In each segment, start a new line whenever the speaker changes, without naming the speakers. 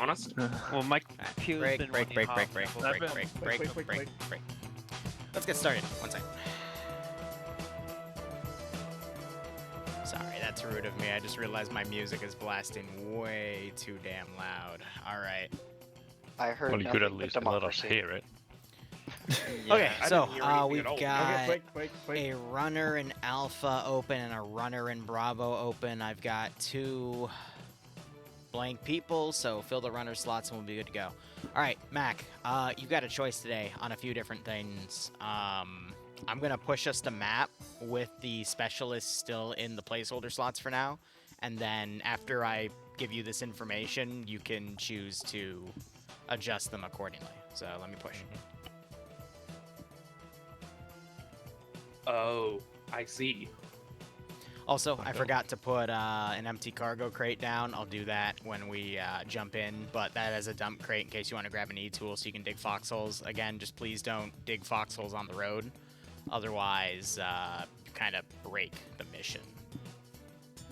honest.
Well, my computer's
Break,
been
break,
running
break,
hot
break, break,
for
break,
a
break,
couple-
break. Let's get started. 1 second. Sorry, that's rude of me. I just realized my music is blasting way too damn loud. All right.
I heard
Well, you could at
nothing but
least let us
democracy.
hear it.
Okay,
I
so
didn't hear anything
we've
at all.
got
Wait.
a runner in Alpha open and a runner in Bravo open. I've got 2 blank people, so fill the runner slots and we'll be good to go. All right, Mac, you've got a choice today on a few different things. I'm going to push us to map with the specialists still in the placeholder slots for now, and then after I give you this information, you can choose to adjust them accordingly. So let me push.
Oh, I see.
Also, I forgot to put an empty cargo crate down. I'll do that when we jump in, but that is a dump crate in case you want to grab an E-tool so you can dig foxholes. Again, just please don't dig foxholes on the road. Otherwise, you kind of break the mission.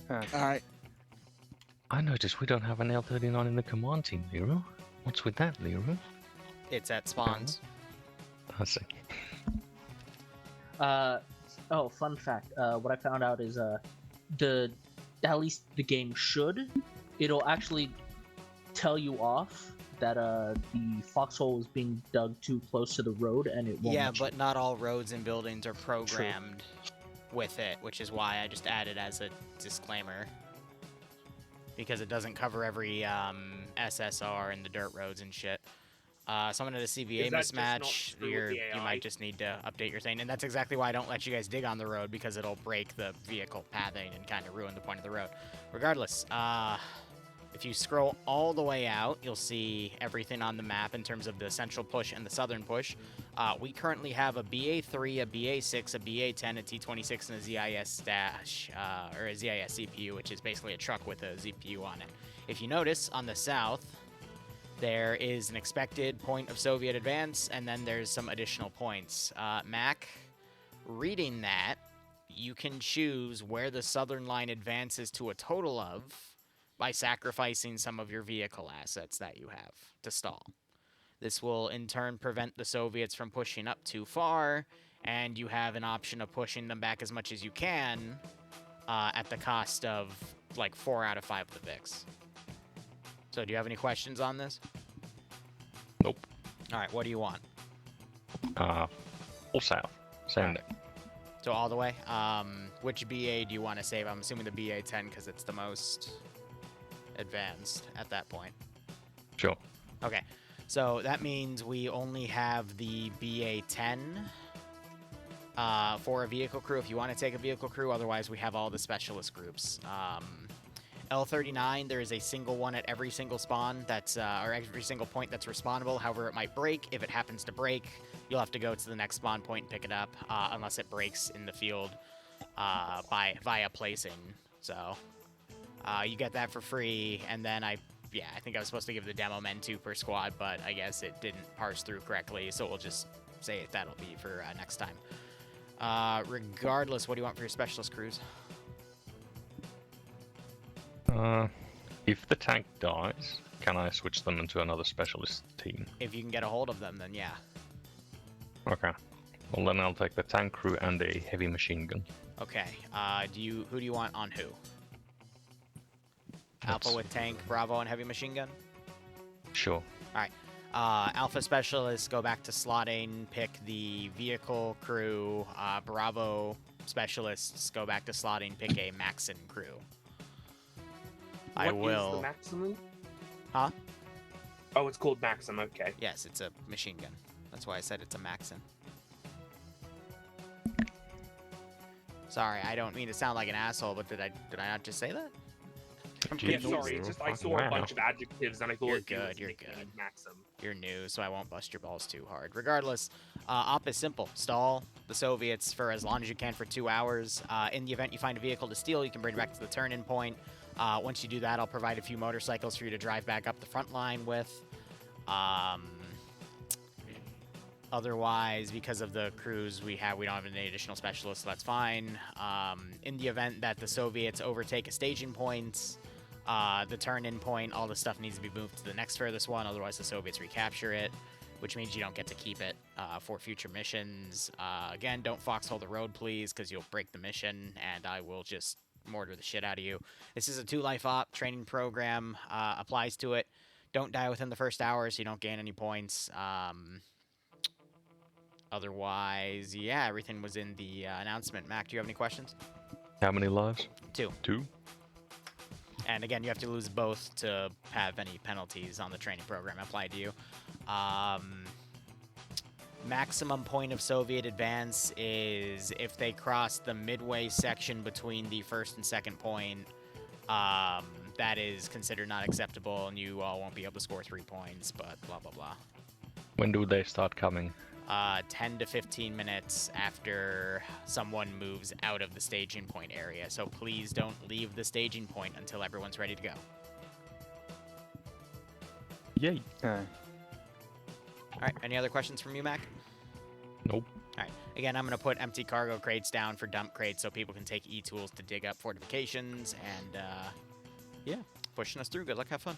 Alright.
I noticed we don't have an L39 in the command team, Liru. What's with that, Liru?
It's at spawns.
I see.
Oh, fun fact. What I found out is at least the game it'll actually tell you off that the foxhole is being dug too close to the road, and it won't.
Yeah,
let you.
but not all roads and buildings are programmed with it, which is why I just added as a disclaimer. Because it doesn't cover every SSR and the dirt roads and shit. Someone at a CVA
Is that just not
mismatch,
true with the
you
AI?
might just need to update your thing. And that's exactly why I don't let you guys dig on the road, because it'll break the vehicle pathing and kind of ruin the point of the road. Regardless, if you scroll all the way out, you'll see everything on the map in terms of the central push and the southern push. We currently have a BA3, a BA6, a BA10, a T26, and a ZIS stash, or a ZIS CPU, which is basically a truck with a ZPU on it. If you notice, on the south, there is an expected point of Soviet advance, and then there's some additional points. Mac, reading that, you can choose where the southern line advances to a total of by sacrificing some of your vehicle assets that you have to stall. This will, in turn, prevent the Soviets from pushing up too far, and you have an option of pushing them back as much as you can at the cost of, like, 4 out of 5 of the VIX. So, do you have any questions on this?
Nope.
All right, what do you want?
All south. Same day.
So, all the way? Which BA do you want to save? I'm assuming the BA-10 because it's the most advanced at that point.
Sure.
Okay, so that means we only have the BA-10 for a vehicle crew if you want to take a vehicle crew. Otherwise, we have all the specialist groups. L39, there is a single one at every single spawn that's, or every single point that's respawnable. However, it might break. If it happens to break, you'll have to go to the next spawn point and pick it up, unless it breaks in the field via placing. So, you get that for free, and then I think I was supposed to give the demo men 2 per squad, but I guess it didn't parse through correctly, so we'll just say that'll be for next time. Regardless, what do you want for your specialist crews?
If the tank dies, can I switch them into another specialist team?
If you can get a hold of them, then yeah.
Okay. Well, then I'll take the tank crew and a heavy machine gun.
Okay. Who do you want on who? Alpha with tank, Bravo, and heavy machine gun?
Sure.
Alright. Alpha specialists go back to slotting, pick the vehicle crew. Bravo specialists go back to slotting, pick a Maxon crew. I will.
What is the maximum?
Huh?
Oh, it's called Maxim, okay.
Yes, it's a machine gun. That's why I said it's a Maxon. Sorry, I don't mean to sound like an asshole, but did I not just say that?
Yeah, sorry, it's just I saw a bunch of adjectives and I thought
You're
it
good,
was
you're
making
good.
Maxim.
You're new, so I won't bust your balls too hard. Regardless, op is simple. Stall the Soviets for as long as you can for 2 hours. In the event you find a vehicle to steal, you can bring it back to the turn-in point. Once you do that, I'll provide a few motorcycles for you to drive back up the front line with. Otherwise, because of the crews we don't have any additional specialists, so that's fine. In the event that the Soviets overtake a staging point, The turn-in point, all the stuff needs to be moved to the next furthest one, otherwise the Soviets recapture it, which means you don't get to keep it for future missions. Again, don't foxhole the road, please, because you'll break the mission, and I will just mortar the shit out of you. This is a 2-life op training program, applies to it. Don't die within the first hour, so you don't gain any points. Otherwise, yeah, everything was in the announcement. Mac, do you have any questions?
How many lives?
2.
2?
And again, you have to lose both to have any penalties on the training program applied to you. Maximum point of Soviet advance is if they cross the midway section between the first and second point. That is considered not acceptable, and you all won't be able to score 3 points, but blah, blah, blah.
When do they start coming?
10 to 15 minutes after someone moves out of the staging point area. So please don't leave the staging point until everyone's ready to go.
Yay.
Alright.
All right, any other questions from you, Mac?
Nope.
All right, again, I'm going to put empty cargo crates down for dump crates so people can take e-tools to dig up fortifications, and yeah, pushing us through. Good luck, have fun.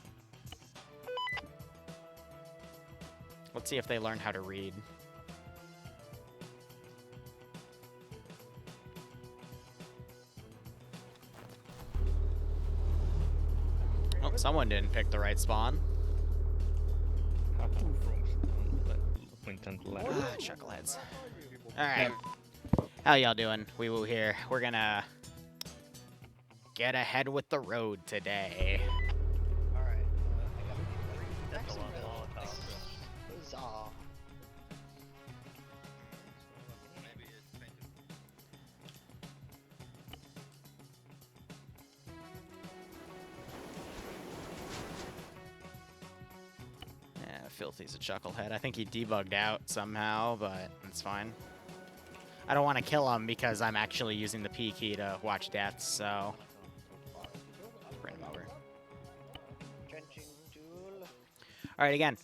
Let's see if they learn how to read. Oh, someone didn't pick the right spawn. Chuckleheads. Alright. How y'all doing? Wee Woo here. We're gonna get ahead with the road today.
Alright. Huzzah.
Yeah, Filthy's a chucklehead. I think he debugged out somehow, but it's fine. I don't want to kill him because I'm actually using the P key to watch deaths, so... Bring him over.
Trenching tool.
Alright, again.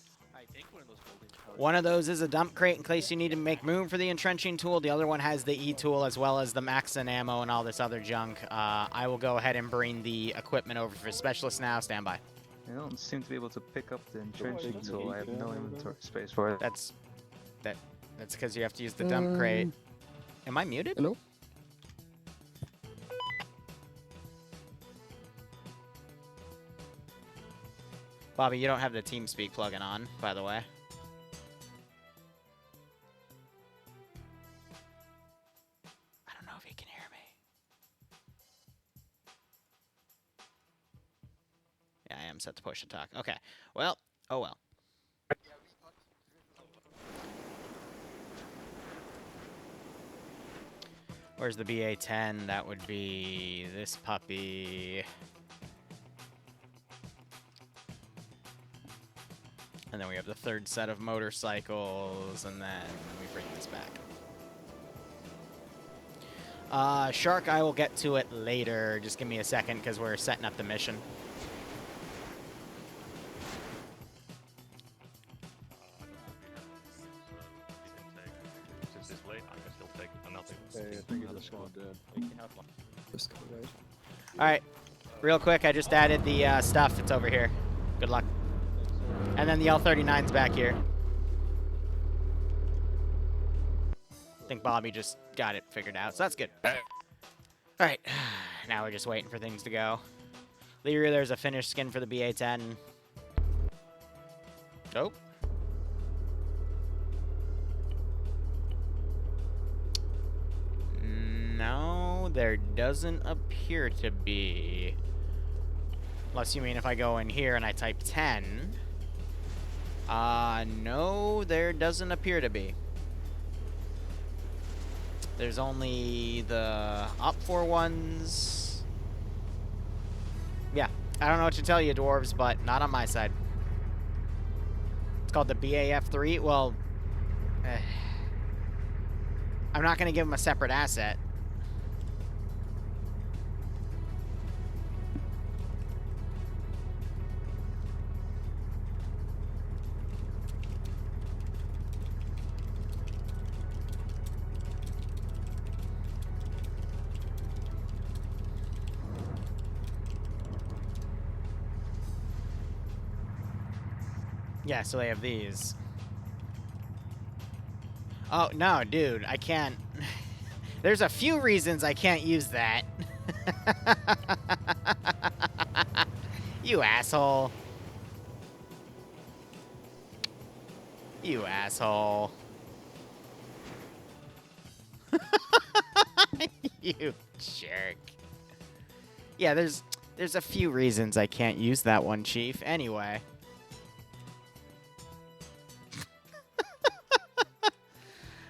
One of those is a dump crate in case you need to make room for the entrenching tool. The other one has the E-tool as well as the Maxon ammo and all this other junk. I will go ahead and bring the equipment over for specialists now. Stand by.
I don't seem to be able to pick up the entrenching tool. I have no inventory space for it.
That's because you have to use the dump crate. Am I muted?
Hello?
Bobby, you don't have the TeamSpeak plugin on, by the way. I don't know if he can hear me. Yeah, I am set to push to talk. Okay. Well, oh well. Where's the BA-10? That would be this puppy. And then we have the third set of motorcycles, and then we bring this back. Shark, I will get to it later. Just give me a second, because we're setting up the mission.
Since it's late, I can still take another.
Hey, I think it is squad dead. Just go right.
Alright, real quick, I just added the stuff. It's over here. Good luck. And then the L-39's back here. I think Bobby just got it figured out, so that's good. Alright, now we're just waiting for things to go. Liru, there's a finished skin for the BA-10. Nope. No, there doesn't appear to be. Unless you mean if I go in here and I type 10. No, there doesn't appear to be. There's only the up 4 ones. Yeah, I don't know what to tell you, dwarves, but not on my side. It's called the BAF3. Well, I'm not going to give them a separate asset. Yeah, so they have these. Oh, no, dude, I can't. There's a few reasons I can't use that. You asshole. You asshole. You jerk. Yeah, there's a few reasons I can't use that one, Chief. Anyway.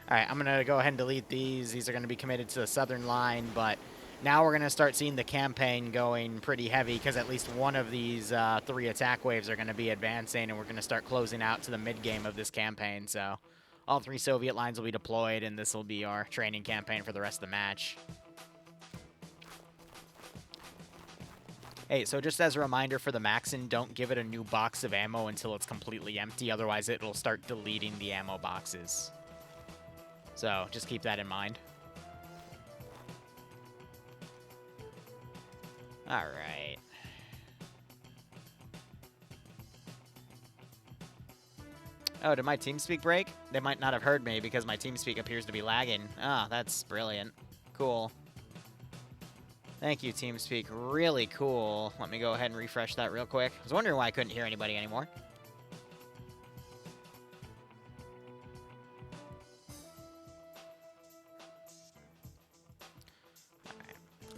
Alright, I'm going to go ahead and delete these. These are going to be committed to the southern line, but now we're going to start seeing the campaign going pretty heavy because at least one of these 3 attack waves are going to be advancing, and we're going to start closing out to the mid-game of this campaign. So all 3 Soviet lines will be deployed, and this will be our training campaign for the rest of the match. Hey, so just as a reminder for the Maxim, don't give it a new box of ammo until it's completely empty, otherwise it'll start deleting the ammo boxes. So, just keep that in mind. Alright. Oh, did my TeamSpeak break? They might not have heard me because my TeamSpeak appears to be lagging. Ah, that's brilliant. Cool. Thank you, TeamSpeak. Really cool. Let me go ahead and refresh that real quick. I was wondering why I couldn't hear anybody anymore.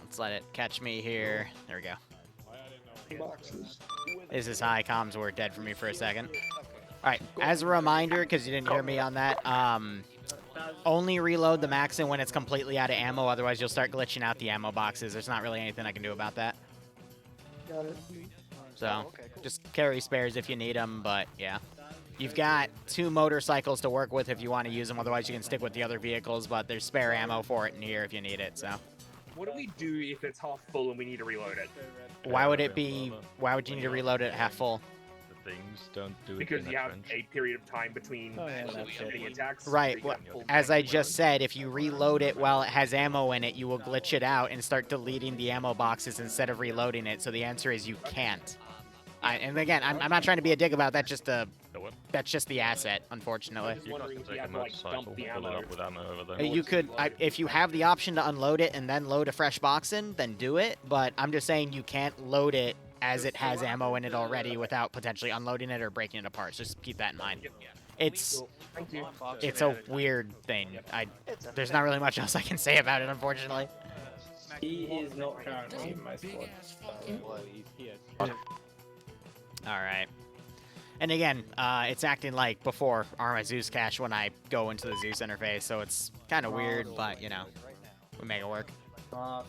Let's let it catch me here. There we go. This is high. Comms were dead for me for a second. Alright, as a reminder, because you didn't hear me on that, only reload the Maxim when it's completely out of ammo, otherwise you'll start glitching out the ammo boxes. There's not really anything I can do about that. So, just carry spares if you need them, but yeah. You've got 2 motorcycles to work with if you want to use them, otherwise you can stick with the other vehicles, but there's spare ammo for it in here if you need it, so.
What do we do if it's half full and we need to reload it?
Why would it be, why would you need to reload it at half full?
The things don't do it
Because
in
you
a
have
trench.
a period of time between hitting attacks.
Right,
so you
well,
get full
as I
tank
just
reload.
said, if you reload it while it has ammo in it, you will glitch it out and start deleting the ammo boxes instead of reloading it, so the answer is you can't. And again, I'm not trying to be a dick about that, that's just the asset, unfortunately.
Just
You guys
wondering
can
if we
take a
have to, like,
motorcycle,
dump the
fill it
ammo.
up with ammo over there.
You could, if you have the option to unload it and then load a fresh box in, then do it, but I'm just saying you can't load it as it has ammo in it already without potentially unloading it or breaking it apart. So just keep that in mind. It's
Thank you.
it's a weird thing. There's not really much else I can say about it, unfortunately.
He is not currently in my squad.
All right. And again, it's acting like before Arma Zeus cache when I go into the Zeus interface, so it's kind of weird, but you know, we make it work. All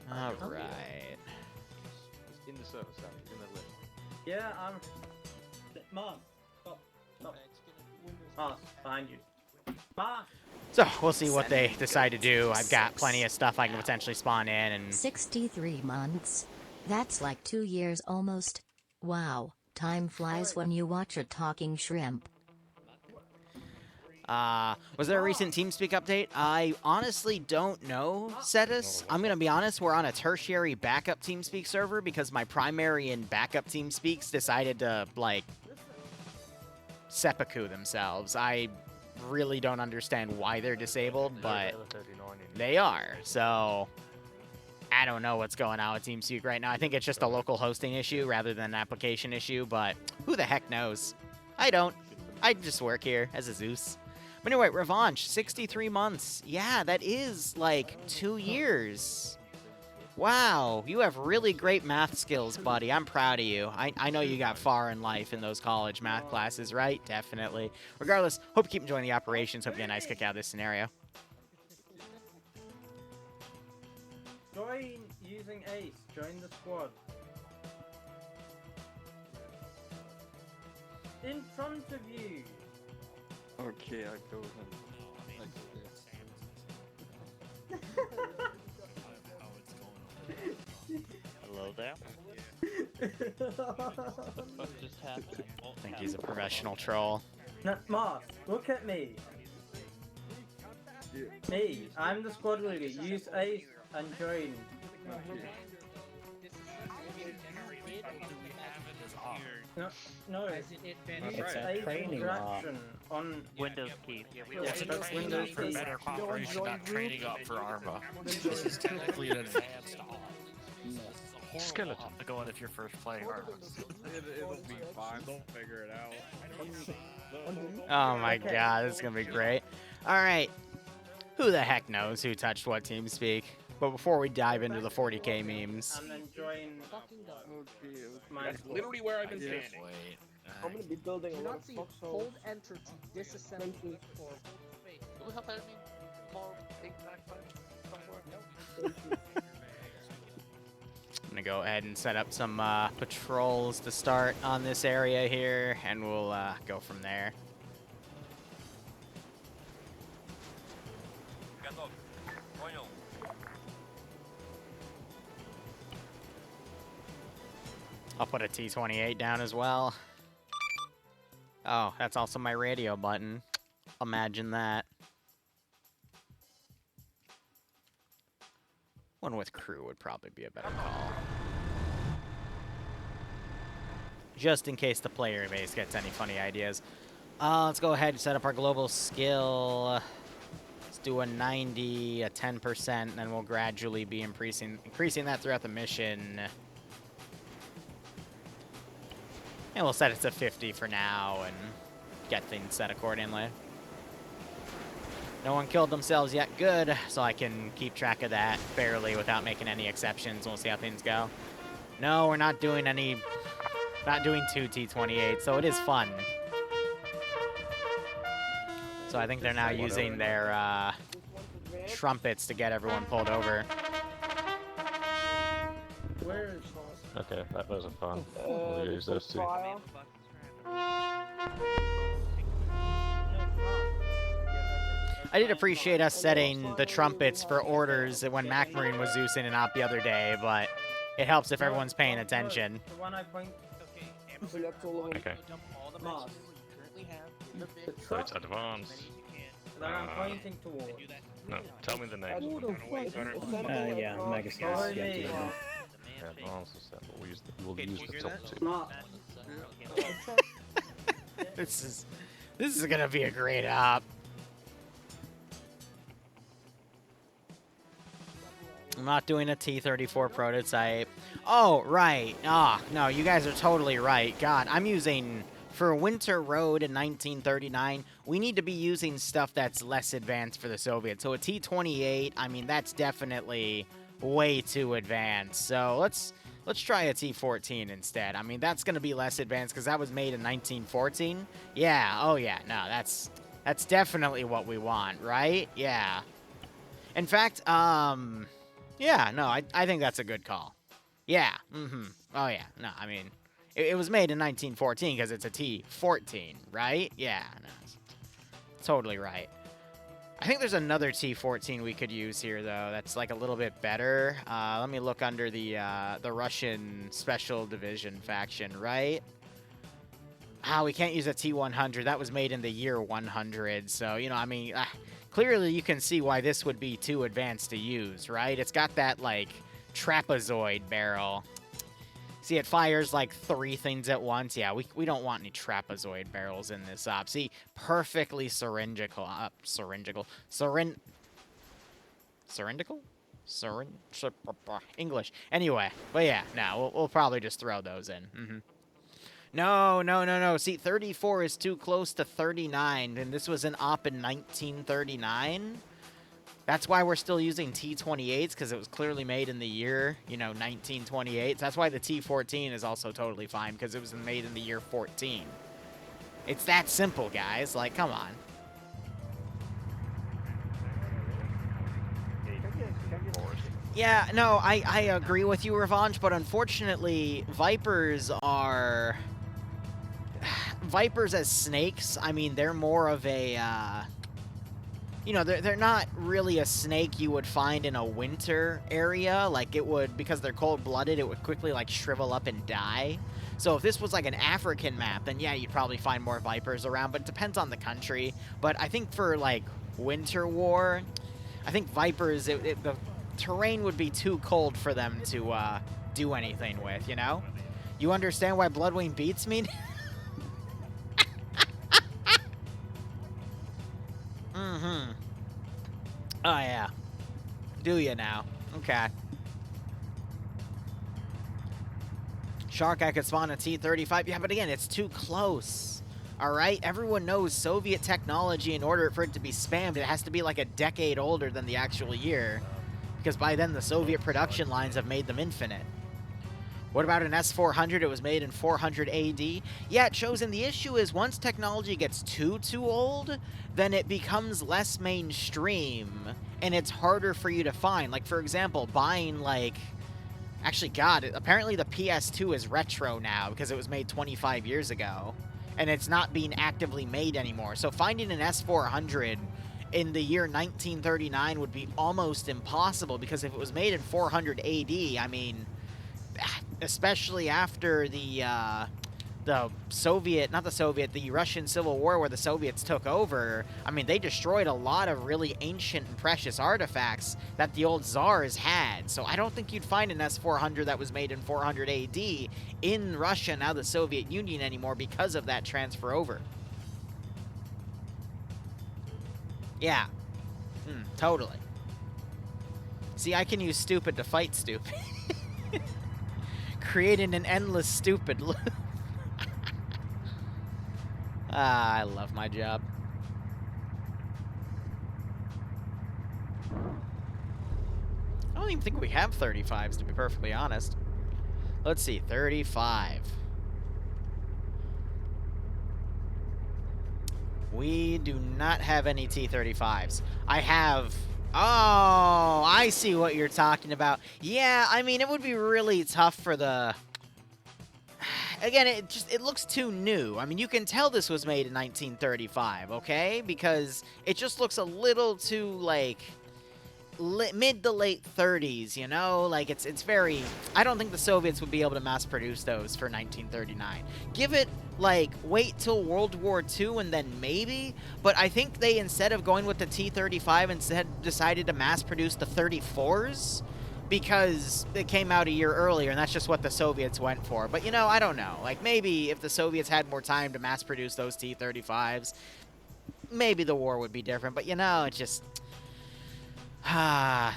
right.
In the service center, in the lift.
Yeah, I'm. Mom, stop. Mom, behind you. Mom!
So we'll see what they decide to do. I've got plenty of stuff I can potentially spawn in, and
63 months. That's like 2 years almost. Wow, time flies when you watch a talking shrimp.
was there a recent TeamSpeak update? I honestly don't know, Cetus. I'm going to be honest, we're on a tertiary backup TeamSpeak server because my primary and backup TeamSpeaks decided to, like, seppuku themselves. I really don't understand why they're disabled, but they are. So, I don't know what's going on with TeamSpeak right now. I think it's just a local hosting issue rather than an application issue, but who the heck knows? I don't. I just work here as a Zeus. But anyway, Revanche, 63 months. Yeah, that is like 2 years. Wow, you have really great math skills, buddy. I'm proud of you. I know you got far in life in those college math classes, right? Definitely. Regardless, hope you keep enjoying the operations. Hope you get a nice kick out of this scenario.
Join using Ace. Join the squad. In front of you.
Okay, I go and
Hello there. What just happened?
I think he's a professional troll.
No, Mark, look at me. Me, I'm the squad leader. Use Ace and join. No,
It's
use
a
Ace
training
interaction on
Windows key.
that's Windows
for
key.
better cooperation, not training up for Arma. This is technically an advanced
Skeleton.
to go on if you're first playing Arma.
It'll be fine. They'll figure it out.
Oh my god, this is gonna be great. Alright. Who the heck knows who touched what TeamSpeak? But before we dive into the 40k memes.
I'm enjoying my
That's literally where I've been standing.
Wait.
I'm gonna be building a lot of foxholes.
Hold enter to disassemble for
Will help me more big
I'm gonna go ahead and set up some patrols to start on this area here, and we'll go from there. I'll put a T28 down as well. Oh, that's also my radio button. Imagine that. One with crew would probably be a better call. Just in case the player base gets any funny ideas. Let's go ahead and set up our global skill. Let's do a 90, a 10%, and then we'll gradually be increasing that throughout the mission. And we'll set it to 50 for now and get things set accordingly. No one killed themselves yet. Good. So I can keep track of that fairly without making any exceptions. We'll see how things go. No, we're not doing any... Not doing 2 T28, so it is fun. So I think they're now using their trumpets to get everyone pulled over.
Where is
Okay, those are fun. We'll use those two.
I did appreciate us setting the trumpets for orders when MacMarine was Zeusing and Op the other day, but it helps if everyone's paying attention.
the one I point?
Okay. So it's advanced.
That I'm pointing towards.
No, tell me the name.
yeah, Mega
Sorry.
Yeah, advanced is that, but we'll use the top two.
This is gonna be a great op. I'm not doing a T-34 prototype. Oh, right. Ah, no, you guys are totally right. God, I'm using... For Winter Road in 1939, we need to be using stuff that's less advanced for the Soviets. So a T-28, I mean, that's definitely way too advanced. So let's try a T-14 instead. I mean, that's going to be less advanced because that was made in 1914. Yeah, oh yeah, no, that's definitely what we want, right? Yeah. In fact, yeah, no, I think that's a good call. Yeah, oh yeah, no, I mean... It was made in 1914 because it's a T-14, right? Yeah, no, totally right. I think there's another T-14 we could use here, though. That's like a little bit better. Let me look under the Russian Special Division faction, right? We can't use a T-100. That was made in the year 100. So, you know, I mean, clearly you can see why this would be too advanced to use, right? It's got that, like, trapezoid barrel. See, it fires like 3 things at once. Yeah, we don't want any trapezoid barrels in this op. See, perfectly syringical. English. Anyway, but yeah, no, we'll probably just throw those in. No. See, 34 is too close to 39, and this was an op in 1939. That's why we're still using T-28s, because it was clearly made in the year, you know, 1928. That's why the T-14 is also totally fine, because it was made in the year 14. It's that simple, guys. Like, come on. Yeah, no, I agree with you, Revanche, but unfortunately, Vipers are... Vipers as snakes, I mean, they're more of a... You know, they're not really a snake you would find in a winter area. Like, it would, because they're cold-blooded, it would quickly, like, shrivel up and die. So if this was, like, an African map, then, yeah, you'd probably find more Vipers around, but it depends on the country. But I think for, like, Winter War, I think Vipers, the terrain would be too cold for them to do anything with, you know? You understand why Bloodwing beats me? Mm-hmm. Oh, yeah. Do you now? Okay. Shark, I could spawn a T-35. Yeah, but again, it's too close. All right? Everyone knows Soviet technology, in order for it to be spammed, it has to be like a decade older than the actual year. Because by then, the Soviet production lines have made them infinite. What about an S-400? It was made in 400 AD. Yeah, Chosen, the issue is once technology gets too old, then it becomes less mainstream, and it's harder for you to find. Like, for example, buying, like... Actually, God, apparently the PS2 is retro now, because it was made 25 years ago, and it's not being actively made anymore. So finding an S-400 in the year 1939 would be almost impossible, because if it was made in 400 AD, I mean... especially after the Soviet, not the Soviet, the Russian Civil War where the Soviets took over, I mean, they destroyed a lot of really ancient and precious artifacts that the old Tsars had. So I don't think you'd find an S-400 that was made in 400 AD in Russia, now the Soviet Union, anymore because of that transfer over. Yeah. Totally. See, I can use stupid to fight stupid. Creating an endless stupid loop. I love my job. I don't even think we have 35s, to be perfectly honest. Let's see, 35. We do not have any T-35s. I have... Oh, I see what you're talking about. Yeah, I mean, it would be really tough for the... Again, it looks too new. I mean, you can tell this was made in 1935, okay? Because it just looks a little too, like, mid to late 30s, you know? Like, it's very... I don't think the Soviets would be able to mass-produce those for 1939. Give it, like, wait till World War II and then maybe, but I think they, instead of going with the T-35, instead decided to mass-produce the 34s, because it came out a year earlier, and that's just what the Soviets went for. But, you know, I don't know. Like, maybe if the Soviets had more time to mass-produce those T-35s, maybe the war would be different. But, you know, it's just...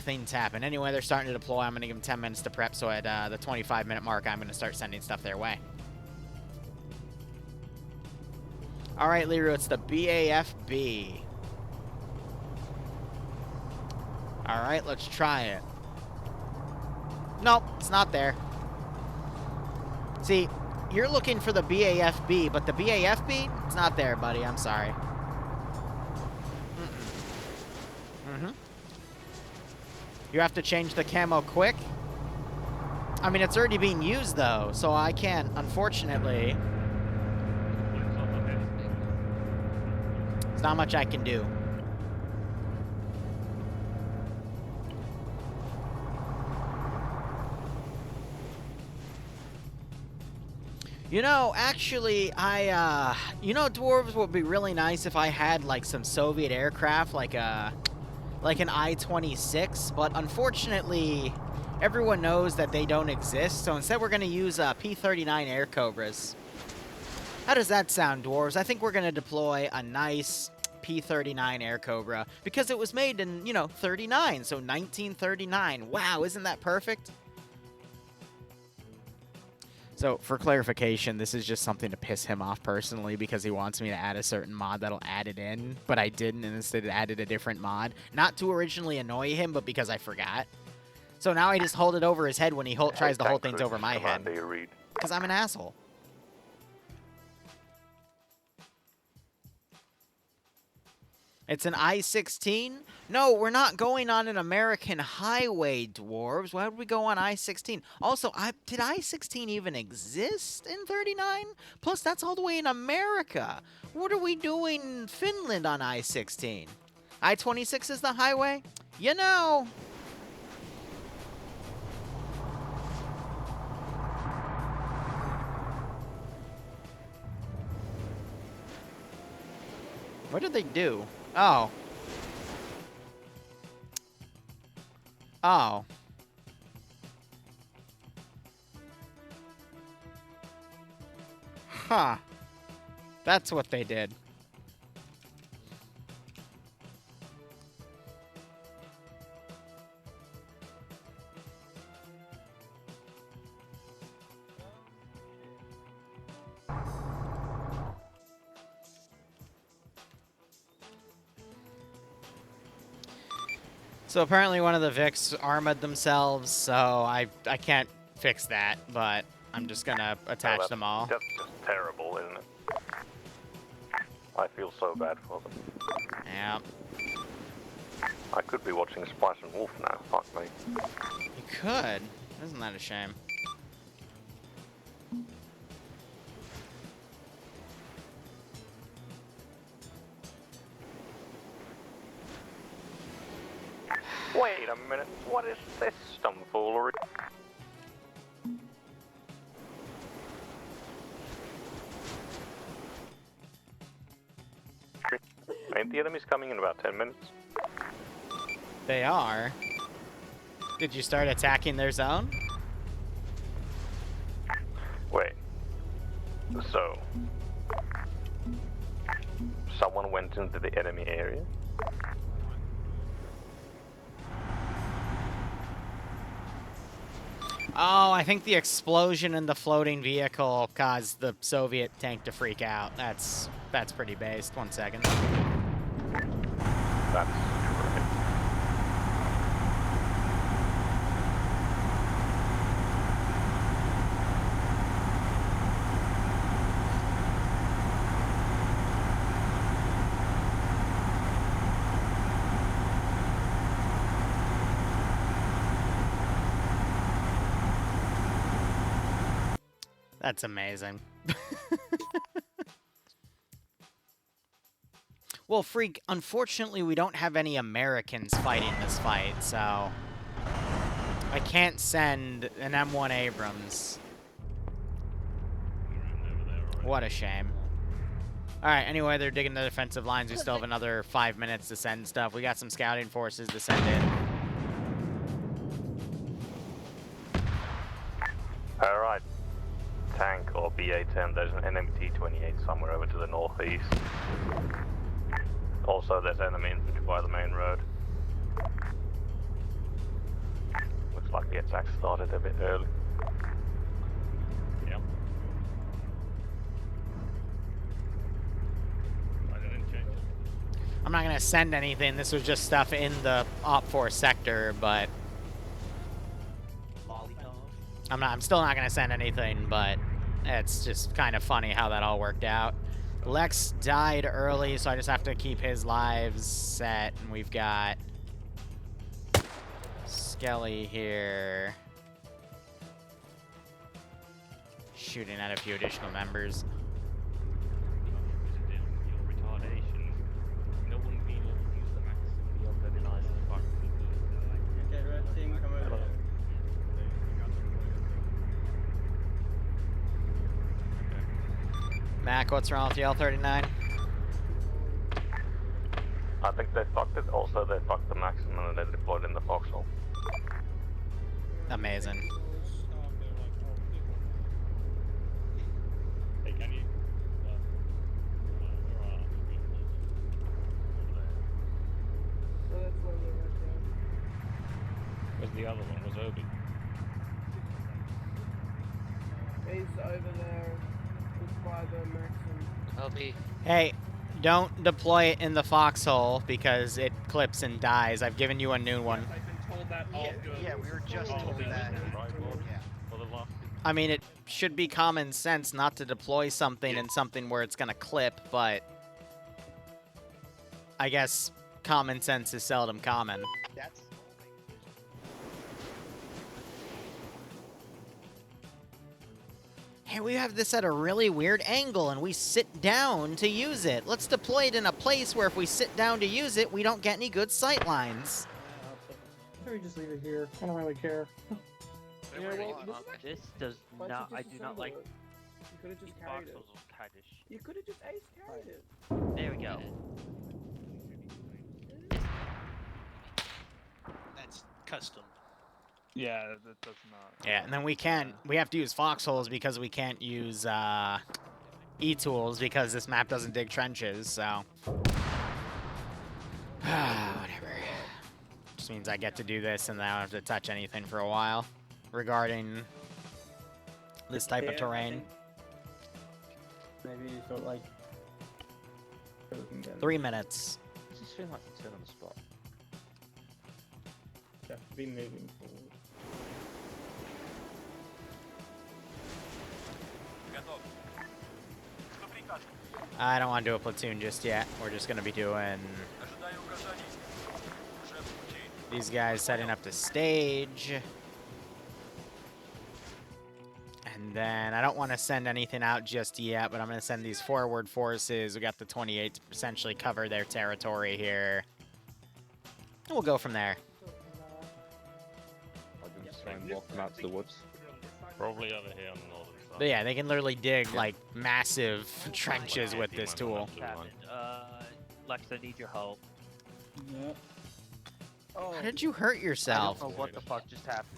things happen. Anyway, they're starting to deploy. I'm going to give them 10 minutes to prep, so at the 25-minute mark, I'm going to start sending stuff their way. All right, Liru, it's the BAFB. All right, let's try it. Nope, it's not there. See, you're looking for the BAFB, but the BAFB, it's not there, buddy. I'm sorry. You have to change the camo quick. I mean, it's already being used, though, so I can't, unfortunately. There's not much I can do. You know, actually, you know, Dwarves would be really nice if I had, like, some Soviet aircraft, like an I-26, but unfortunately, everyone knows that they don't exist, so instead we're going to use P-39 Air Cobras. How does that sound, Dwarves? I think we're going to deploy a nice P-39 Air Cobra, because it was made in, you know, 39, so 1939. Wow, isn't that perfect? So, for clarification, this is just something to piss him off personally because he wants me to add a certain mod that'll add it in, but I didn't, and instead added a different mod. Not to originally annoy him, but because I forgot. So now I just hold it over his head when he tries to hold things over my head. Because I'm an asshole. It's an I-16? No, we're not going on an American highway, Dwarves. Why would we go on I-16? Also, did I-16 even exist in 39? Plus, that's all the way in America. What are we doing in Finland on I-16? I-26 is the highway? You know. What did they do? Oh. Oh. Huh. That's what they did. So apparently one of the Vics armored themselves, so I can't fix that, but I'm just gonna attach them all.
That's just terrible, isn't it? I feel so bad for them.
Yeah.
I could be watching Splash and Wolf now. Fuck me.
You could. Isn't that a shame?
Wait a minute. What is this tomfoolery? Ain't the enemies coming in about 10 minutes?
They are. Did you start attacking their zone?
Wait. So... someone went into the enemy area?
Oh, I think the explosion in the floating vehicle caused the Soviet tank to freak out. That's pretty based. 1 second.
That's correct.
That's amazing. Well, Freak, unfortunately we don't have any Americans fighting this fight, so... I can't send an M1 Abrams. What a shame. Alright, anyway, they're digging the defensive lines. We still have another 5 minutes to send stuff. We got some scouting forces to send in.
Alright. Tank or BA-10, there's an enemy T-28 somewhere over to the northeast. Also, there's enemy infantry by the main road. Looks like the attack started a bit early.
Yep. I didn't change it.
I'm not gonna send anything. This was just stuff in the Op 4 sector, but... I'm still not gonna send anything, but it's just kind of funny how that all worked out. Lex died early, so I just have to keep his lives set, and we've got Skelly here shooting at a few additional members. Mac, what's wrong with the L-39?
I think they fucked it. Also, they fucked the maximum and they deployed in the foxhole.
Amazing.
Hey, can you... Where's the other one? Where's Obi?
He's over there by the maximum.
Obi.
Hey, don't deploy it in the foxhole because it clips and dies. I've given you a new one.
I've been told that all
Yeah, we were just told that.
I mean, it should be common sense not to deploy something in something where it's gonna clip, but I guess common sense is seldom common.
That's
Hey, we have this at a really weird angle, and we sit down to use it. Let's deploy it in a place where if we sit down to use it, we don't get any good sight lines.
Maybe just leave it here. I don't really care.
Yeah,
well,
this does
Why don't
not.
you
I
just
do not
assemble
like
it? You could have just
these
carried it.
voxels kind of
You could have just ace carried it.
There we go.
That's custom.
Yeah, that does not.
Yeah, and then we have to use foxholes because we can't use e-tools because this map doesn't dig trenches, so... Whatever. Just means I get to do this and then I don't have to touch anything for a while regarding this type of terrain.
Maybe sort of like.
3 minutes.
Does this feel like a turn on the spot?
You have to be moving forward.
I don't want to do a platoon just yet. We're just going to be doing these guys setting up the stage. And then I don't want to send anything out just yet, but I'm going to send these forward forces. We got the 28 to essentially cover their territory here. And we'll go from there.
I'll just try and walk them out to the woods.
Probably over here on the northern side.
But yeah, they can literally dig like massive trenches with this tool.
Lex, I need your help.
Yep.
Oh,
How did you hurt yourself?
I don't know what the fuck just happened.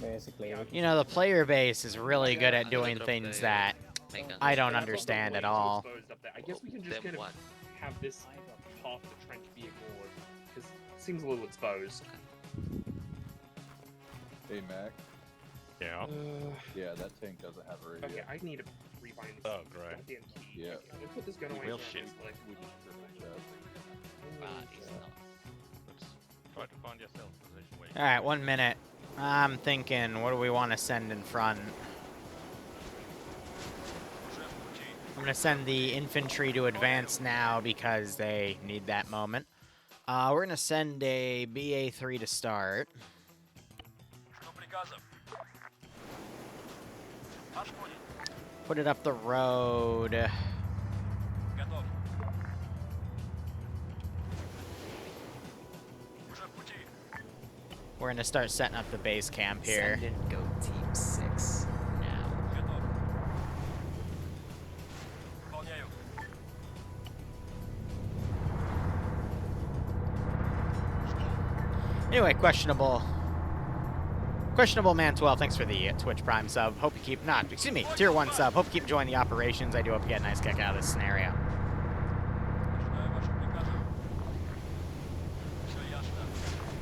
Basically.
You know, the player base is really good at doing things that I don't understand at all.
I guess we can just kind of have this half the trench be ignored, because it seems a little exposed.
Hey, Mac.
Yeah.
Yeah, that tank doesn't have a radio.
Okay, I need to rebind this goddamn key.
Yeah.
I'm gonna put this gun away.
Real
for a
shit.
minute,
We just perfect that.
Let's try to find yourself a position where you
All right, 1 minute. I'm thinking, what do we want to send in front? I'm going to send the infantry to advance now because they need that moment. We're going to send a BA3 to start. Put it up the road. We're going to start setting up the base camp here.
Send in go team 6 now.
Anyway, questionable man 12. Thanks for the Twitch Prime sub. Hope you keep tier 1 sub. Hope you keep enjoying the operations. I do hope you get a nice kick out of this scenario.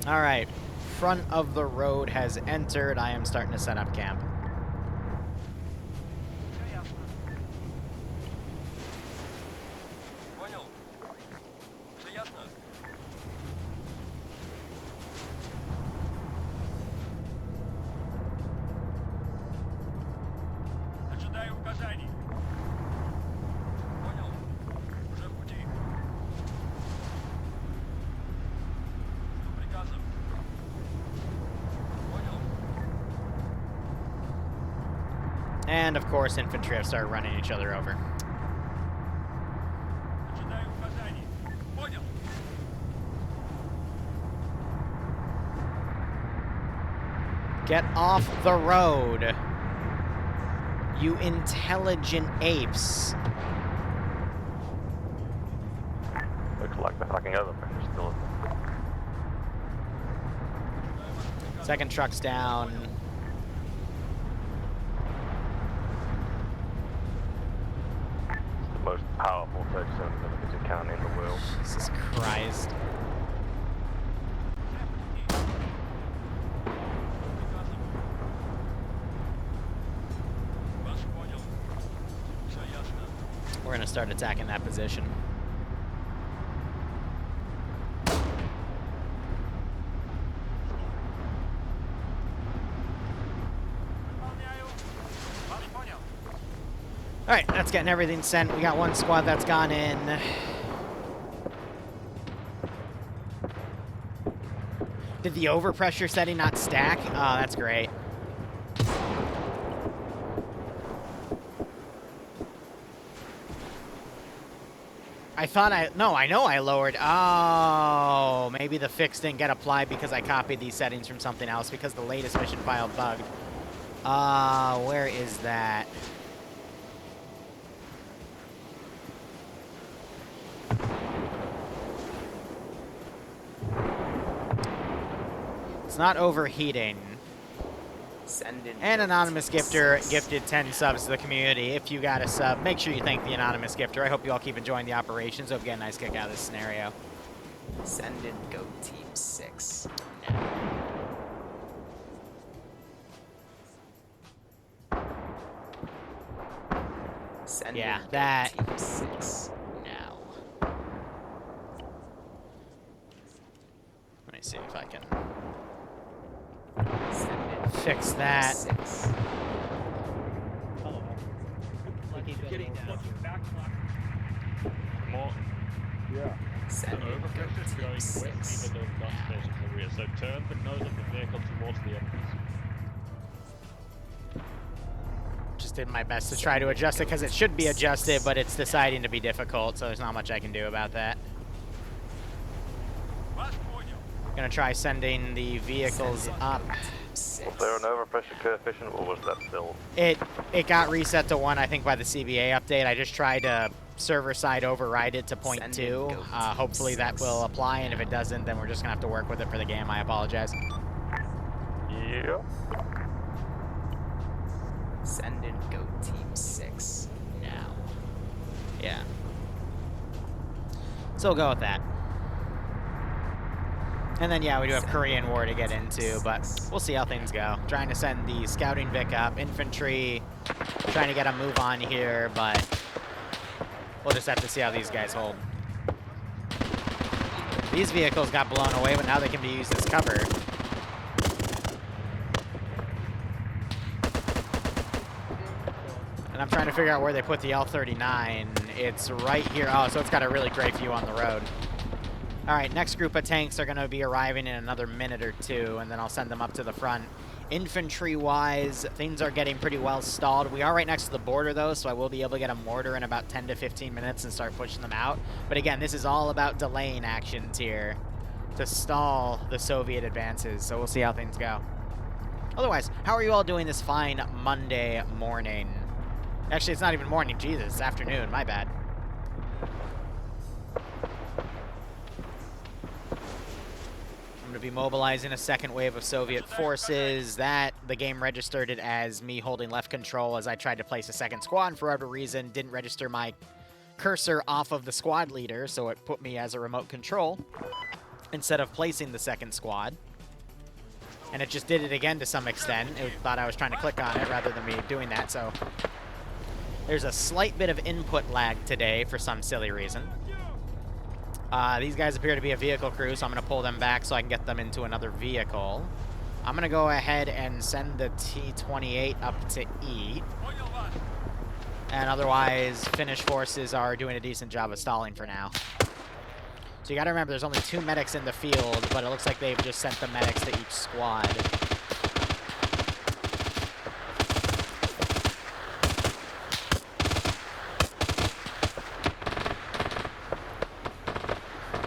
All right, front of the road has entered. I am starting to set up camp. And of course, infantry have started running each other over. Get off the road, you intelligent apes.
Looks like the fucking other pressure's still.
Second truck's down.
The most powerful 37mm cannon in the world.
Jesus Christ. We're gonna start attacking that position. Alright, that's getting everything sent. We got one squad that's gone in. Did the overpressure setting not stack? Oh, that's great. I know I lowered. Oh, maybe the fix didn't get applied because I copied these settings from something else because the latest mission file bugged. Where is that? It's not overheating. And Anonymous Gifter gifted 10 subs to the community. If you got a sub, make sure you thank the Anonymous Gifter. I hope you all keep enjoying the operations. Hope you get a nice kick out of this scenario.
Send in Go Team 6. Send
Yeah,
in Go
that.
Team 6 now.
Let me see if I can
Send in
fix that.
6.
More.
Yeah.
Send
The
in Go
overpressure is
Team
going
6
west even though the gun station is the rear, so turn the nose of the vehicle towards the enemies.
Just did my best to try to adjust it because it should be adjusted, but it's deciding to be difficult, so there's not much I can do about that. Gonna try sending the vehicles up.
Was
there an overpressure coefficient, or was that still?
It got reset to 1, I think, by the CBA update. I just tried to server side override it to 0.2. Hopefully that will apply, and if it doesn't, then we're just gonna have to work with it for the game. I apologize.
Yeah.
Send in Go Team 6 now.
Yeah. So we'll go with that. And then, yeah, we do have Korean War to get into, but we'll see how things go. Trying to send the scouting Vic up. Infantry, trying to get a move on here, but we'll just have to see how these guys hold. These vehicles got blown away, but now they can be used as cover. And I'm trying to figure out where they put the L-39. It's right here. Oh, so it's got a really great view on the road. All right, next group of tanks are going to be arriving in another minute or two, and then I'll send them up to the front. Infantry-wise, things are getting pretty well stalled. We are right next to the border, though, so I will be able to get a mortar in about 10 to 15 minutes and start pushing them out. But again, this is all about delaying actions here to stall the Soviet advances, so we'll see how things go. Otherwise, how are you all doing this fine Monday morning? Actually, it's not even morning. Jesus, it's afternoon. My bad. I'm going to be mobilizing a second wave of Soviet forces. That, the game registered it as me holding left control as I tried to place a second squad, and for whatever reason didn't register my cursor off of the squad leader, so it put me as a remote control instead of placing the second squad. And it just did it again to some extent. It thought I was trying to click on it rather than me doing that, so there's a slight bit of input lag today for some silly reason. These guys appear to be a vehicle crew, so I'm going to pull them back so I can get them into another vehicle. I'm going to go ahead and send the T-28 up to eat. And otherwise, Finnish forces are doing a decent job of stalling for now. So you got to remember, there's only 2 medics in the field, but it looks like they've just sent the medics to each squad.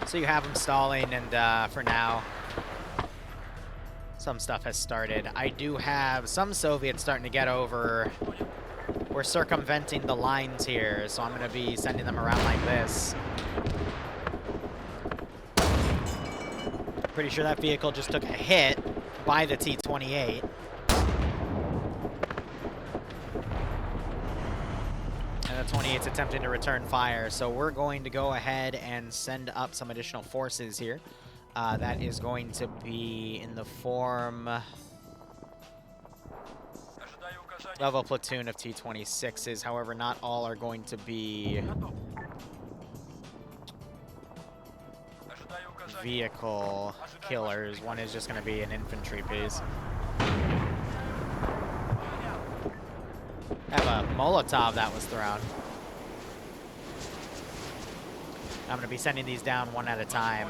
So you have them stalling, and for now, some stuff has started. I do have some Soviets starting to get over. We're circumventing the lines here, so I'm going to be sending them around like this. Pretty sure that vehicle just took a hit by the T-28. And the 28's attempting to return fire, so we're going to go ahead and send up some additional forces here. That is going to be in the form of a platoon of T-26s. However, not all are going to be vehicle killers. One is just going to be an infantry piece. I have a Molotov that was thrown. I'm going to be sending these down one at a time.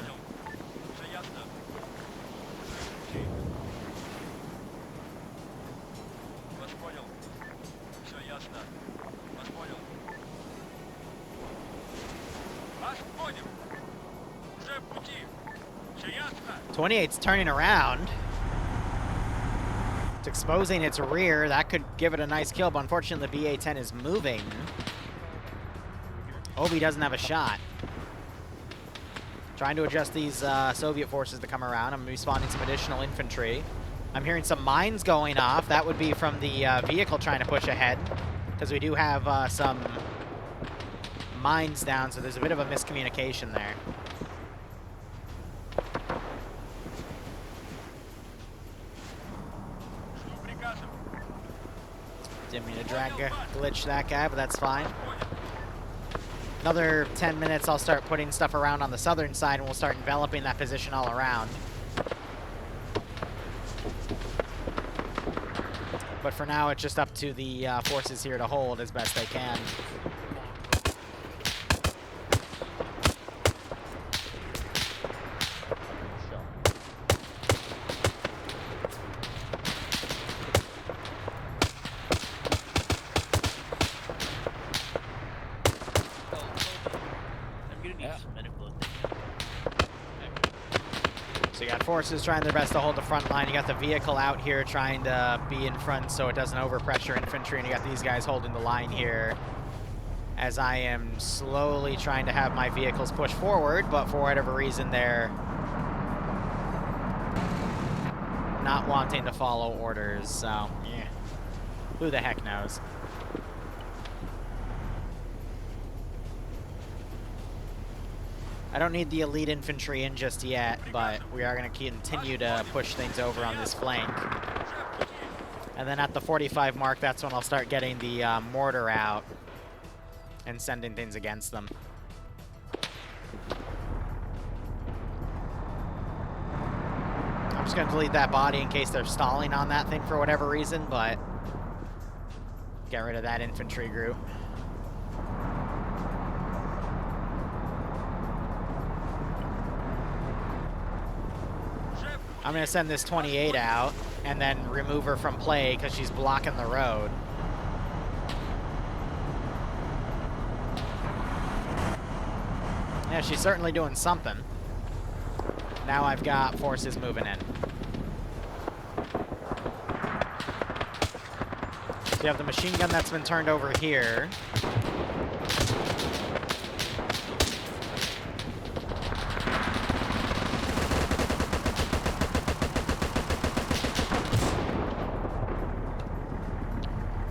.28's turning around. It's exposing its rear. That could give it a nice kill, but unfortunately the BA-10 is moving. Obi doesn't have a shot. Trying to adjust these Soviet forces to come around. I'm respawning some additional infantry. I'm hearing some mines going off. That would be from the vehicle trying to push ahead, because we do have some mines down, so there's a bit of a miscommunication there. Didn't mean to glitch that guy, but that's fine. Another 10 minutes, I'll start putting stuff around on the southern side, and we'll start enveloping that position all around. But for now, it's just up to the forces here to hold as best they can. So you got forces trying their best to hold the front line. You got the vehicle out here trying to be in front so it doesn't overpressure infantry, and you got these guys holding the line here as I am slowly trying to have my vehicles push forward, but for whatever reason they're not wanting to follow orders, so yeah, who the heck knows. I don't need the elite infantry in just yet, but we are going to continue to push things over on this flank. And then at the 45 mark, that's when I'll start getting the mortar out and sending things against them. I'm just going to delete that body in case they're stalling on that thing for whatever reason, but get rid of that infantry group. I'm going to send this 28 out and then remove her from play because she's blocking the road. Yeah, she's certainly doing something. Now I've got forces moving in. So you have the machine gun that's been turned over here.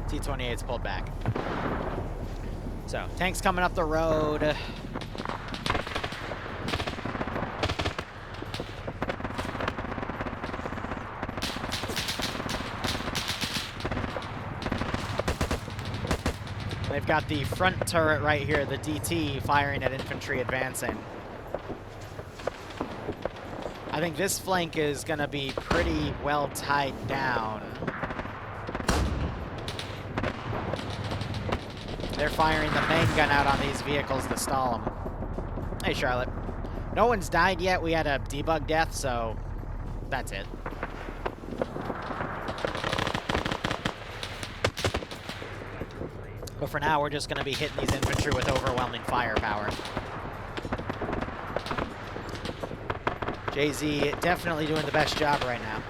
T-28's pulled back. So, tanks coming up the road. They've got the front turret right here, the DT, firing at infantry advancing. I think this flank is going to be pretty well tied down. They're firing the main gun out on these vehicles to stall them. Hey, Charlotte. No one's died yet. We had a debug death, so that's it. But for now, we're just going to be hitting these infantry with overwhelming firepower. JZ definitely doing the best job right now.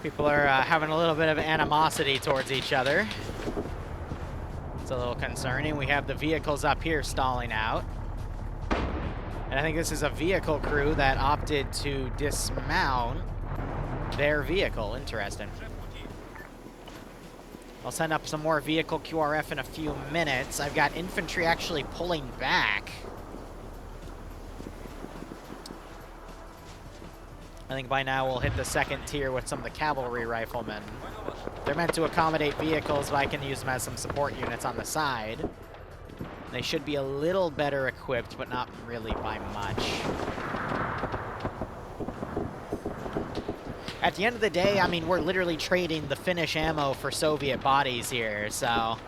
People are having a little bit of animosity towards each other. It's a little concerning. We have the vehicles up here stalling out. And I think this is a vehicle crew that opted to dismount their vehicle. Interesting. I'll send up some more vehicle QRF in a few minutes. I've got infantry actually pulling back. I think by now we'll hit the second tier with some of the cavalry riflemen. They're meant to accommodate vehicles, but I can use them as some support units on the side. They should be a little better equipped, but not really by much. At the end of the day, I mean, we're literally trading the Finnish ammo for Soviet bodies here, so...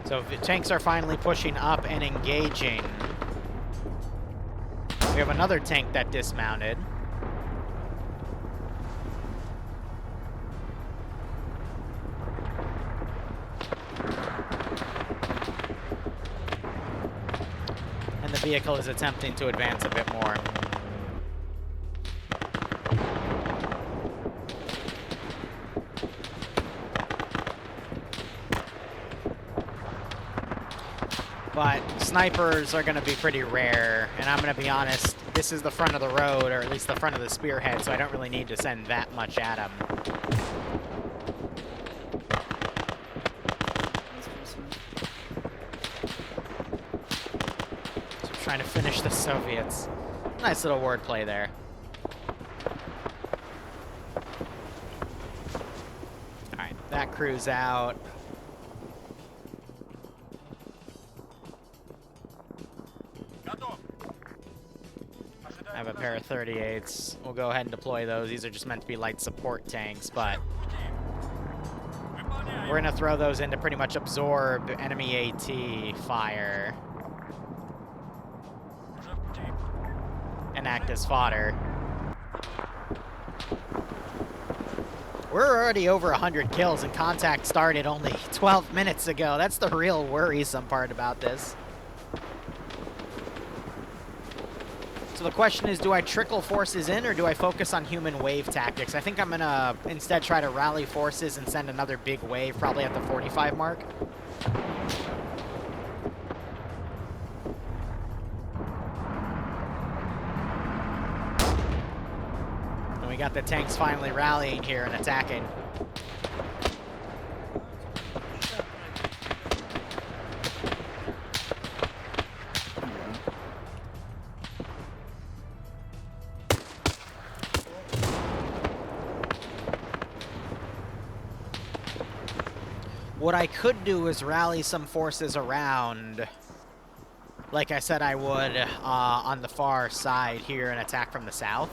So the tanks are finally pushing up and engaging. We have another tank that dismounted. And the vehicle is attempting to advance a bit more. But snipers are going to be pretty rare, and I'm going to be honest, this is the front of the road, or at least the front of the spearhead, so I don't really need to send that much at them. So I'm trying to finish the Soviets. Nice little wordplay there. Alright, that crew's out. I have a pair of 38s. We'll go ahead and deploy those. These are just meant to be light support tanks, but we're going to throw those in to pretty much absorb enemy AT fire and act as fodder. We're already over 100 kills, and contact started only 12 minutes ago. That's the real worrisome part about this. So the question is, do I trickle forces in, or do I focus on human wave tactics? I think I'm going to instead try to rally forces and send another big wave, probably at the 45 mark. And we got the tanks finally rallying here and attacking. What I could do is rally some forces around, like I said I would, on the far side here and attack from the south.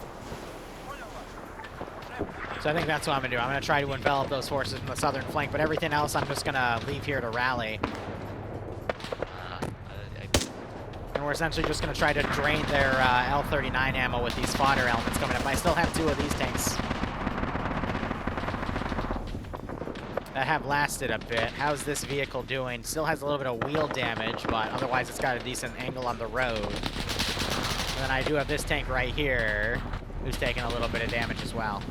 So I think that's what I'm going to do. I'm going to try to envelop those forces from the southern flank, but everything else I'm just going to leave here to rally. And we're essentially just going to try to drain their L-39 ammo with these fodder elements coming up. I still have 2 of these tanks that have lasted a bit. How's this vehicle doing? Still has a little bit of wheel damage, but otherwise it's got a decent angle on the road. And then I do have this tank right here, who's taking a little bit of damage as well.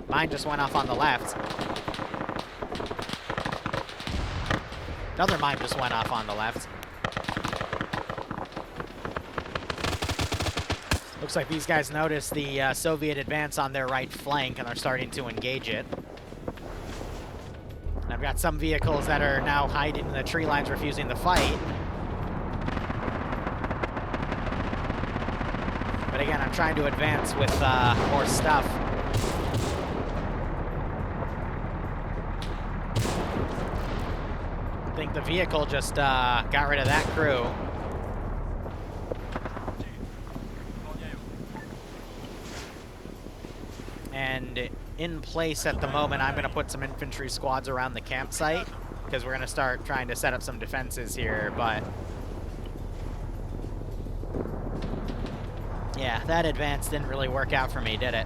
Mine just went off on the left. Another mine just went off on the left. Looks like these guys noticed the Soviet advance on their right flank and are starting to engage it. And I've got some vehicles that are now hiding in the tree lines, refusing to fight. But again, I'm trying to advance with more stuff. I think the vehicle just got rid of that crew. And in place at the moment, I'm going to put some infantry squads around the campsite, because we're going to start trying to set up some defenses here, but yeah, that advance didn't really work out for me, did it?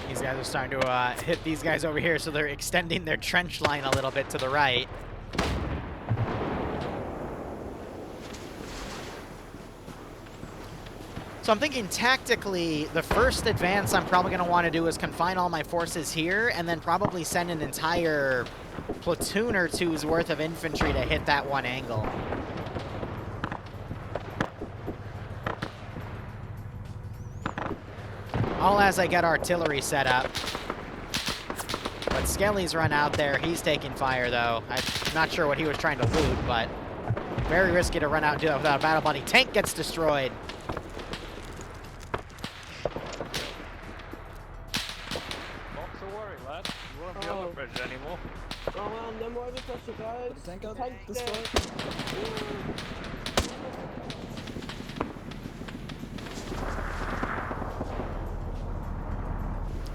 These guys are starting to hit these guys over here, so they're extending their trench line a little bit to the right. So I'm thinking tactically, the first advance I'm probably going to want to do is confine all my forces here, and then probably send an entire platoon or two's worth of infantry to hit that one angle. All as I get artillery set up. But Skelly's run out there. He's taking fire, though. I'm not sure what he was trying to loot, but very risky to run out and do that without a battle buddy. Tank gets destroyed.
Not to worry, lad. You won't be on the bridge anymore.
Oh man, no more pressure, guys. The tank got destroyed.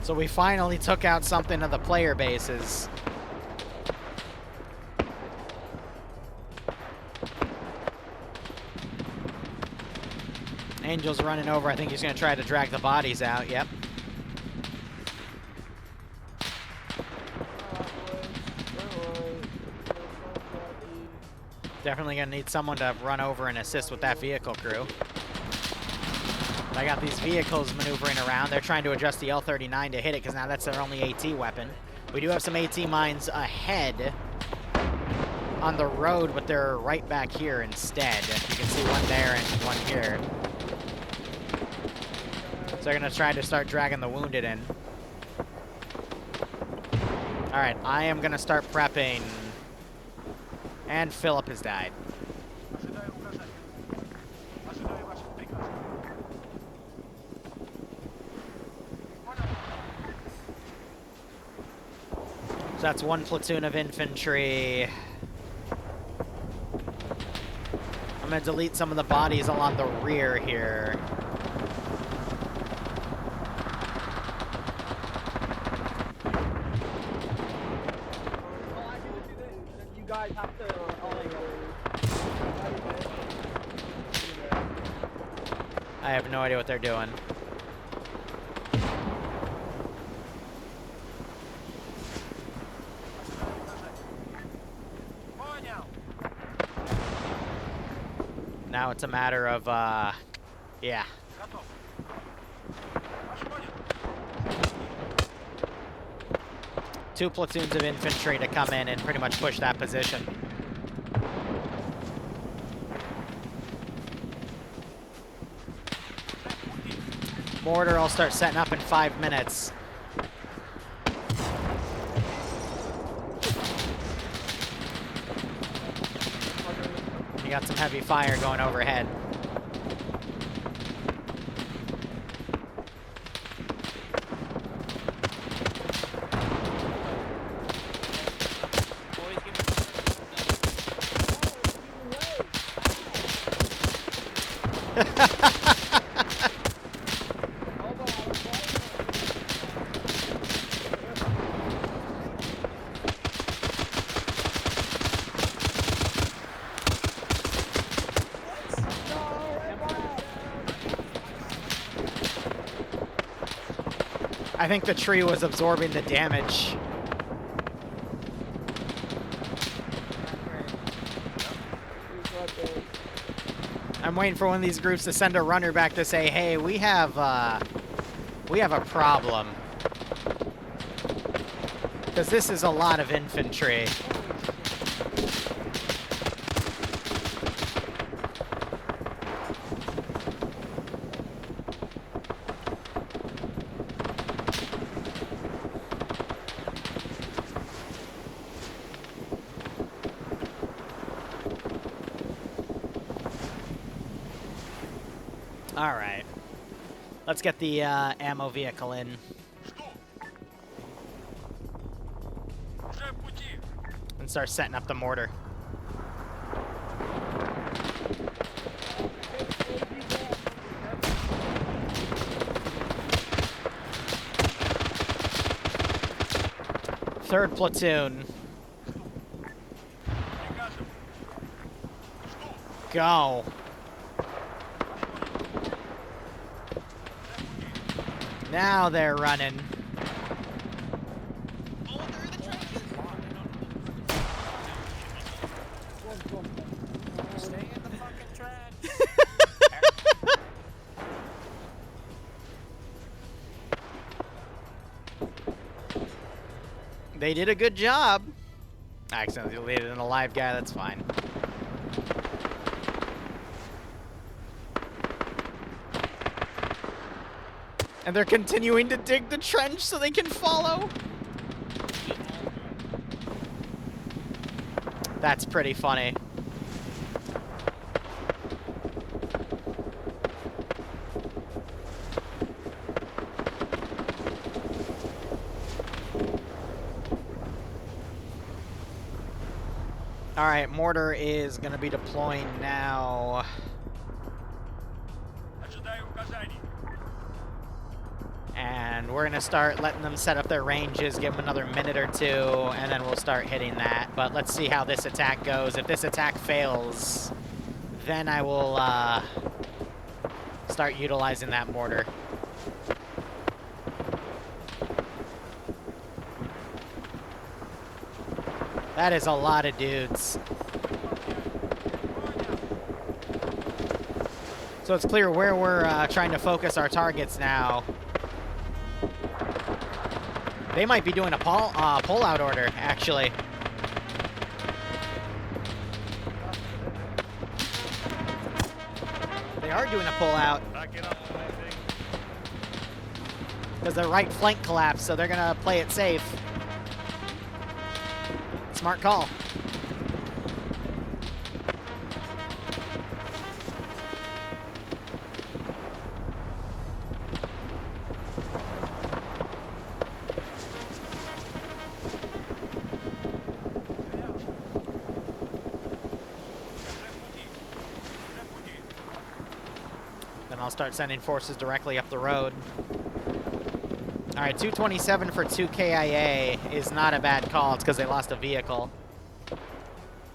So we finally took out something of the player bases. Angel's running over. I think he's going to try to drag the bodies out. Yep. Definitely going to need someone to run over and assist with that vehicle crew. I got these vehicles maneuvering around. They're trying to adjust the L-39 to hit it because now that's their only AT weapon. We do have some AT mines ahead on the road, but they're right back here instead. You can see one there and one here. So they're going to try to start dragging the wounded in. All right, I am going to start prepping. And Philip has died. So that's one platoon of infantry. I'm going to delete some of the bodies along the rear here.
You guys have to.
I have no idea what they're doing. Now it's a matter of, yeah. Two platoons of infantry to come in and pretty much push that position. Mortar will start setting up in 5 minutes. You got some heavy fire going overhead. I think the tree was absorbing the damage. I'm waiting for one of these groups to send a runner back to say, hey, we have a problem. Because this is a lot of infantry. Alright. Let's get the ammo vehicle in. And start setting up the mortar. Third platoon. Go. Now they're running.
Stay in the fucking trench.
They did a good job. I accidentally deleted an alive guy, that's fine. And they're continuing to dig the trench so they can follow. That's pretty funny. All right, mortar is gonna be deploying now. And We're gonna start letting them set up their ranges, give them another minute or two, and then we'll start hitting that. But let's see how this attack goes. If this attack fails, then I will start utilizing that mortar. That is a lot of dudes. So it's clear where we're trying to focus our targets now. They might be doing a pull-out order, actually. They are doing a pull-out. Because their right flank collapsed, so they're gonna play it safe. Smart call. Then I'll start sending forces directly up the road. All right, 227 for 2 KIA is not a bad call. It's because they lost a vehicle.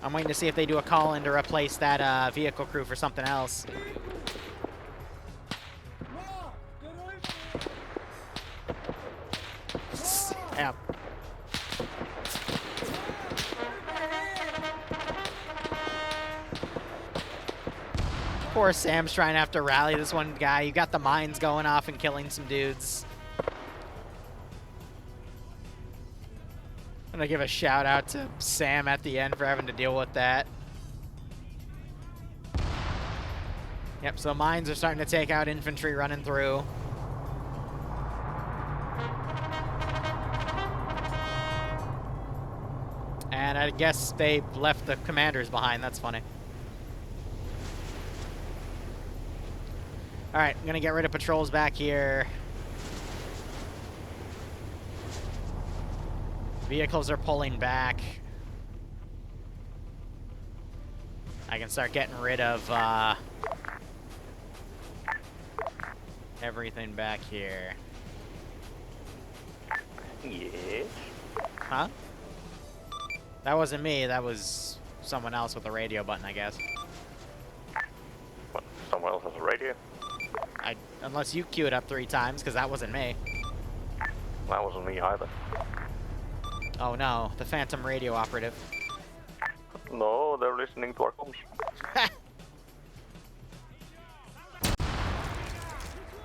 I'm waiting to see if they do a call in to replace that vehicle crew for something else. Yeah. Poor Sam's trying to have to rally this one guy. You got the mines going off and killing some dudes. I'm gonna give a shout out to Sam at the end for having to deal with that. Yep, so mines are starting to take out infantry running through. And I guess they left the commanders behind. That's funny. Alright, I'm gonna get rid of patrols back here. Vehicles are pulling back. I can start getting rid of everything back here.
Yes.
Huh? That wasn't me, that was someone else with a radio button, I guess.
What? Someone else has a radio?
Unless you queued up 3 times, because that wasn't me.
That wasn't me either.
Oh no, the phantom radio operative.
No, they're listening to our comms.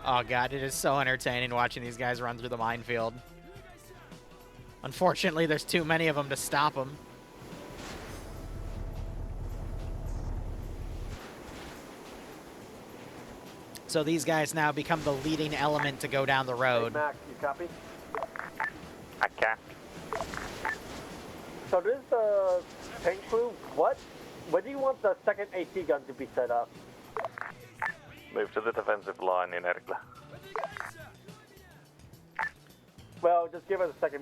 Oh god, it is so entertaining watching these guys run through the minefield. Unfortunately, there's too many of them to stop them. So these guys now become the leading element to go down the road.
Hey, Max, you copy?
I can't.
So this is the tank crew. What? Where do you want the second AT gun to be set up?
Move to the defensive line in Erkla.
Well, just give us a second.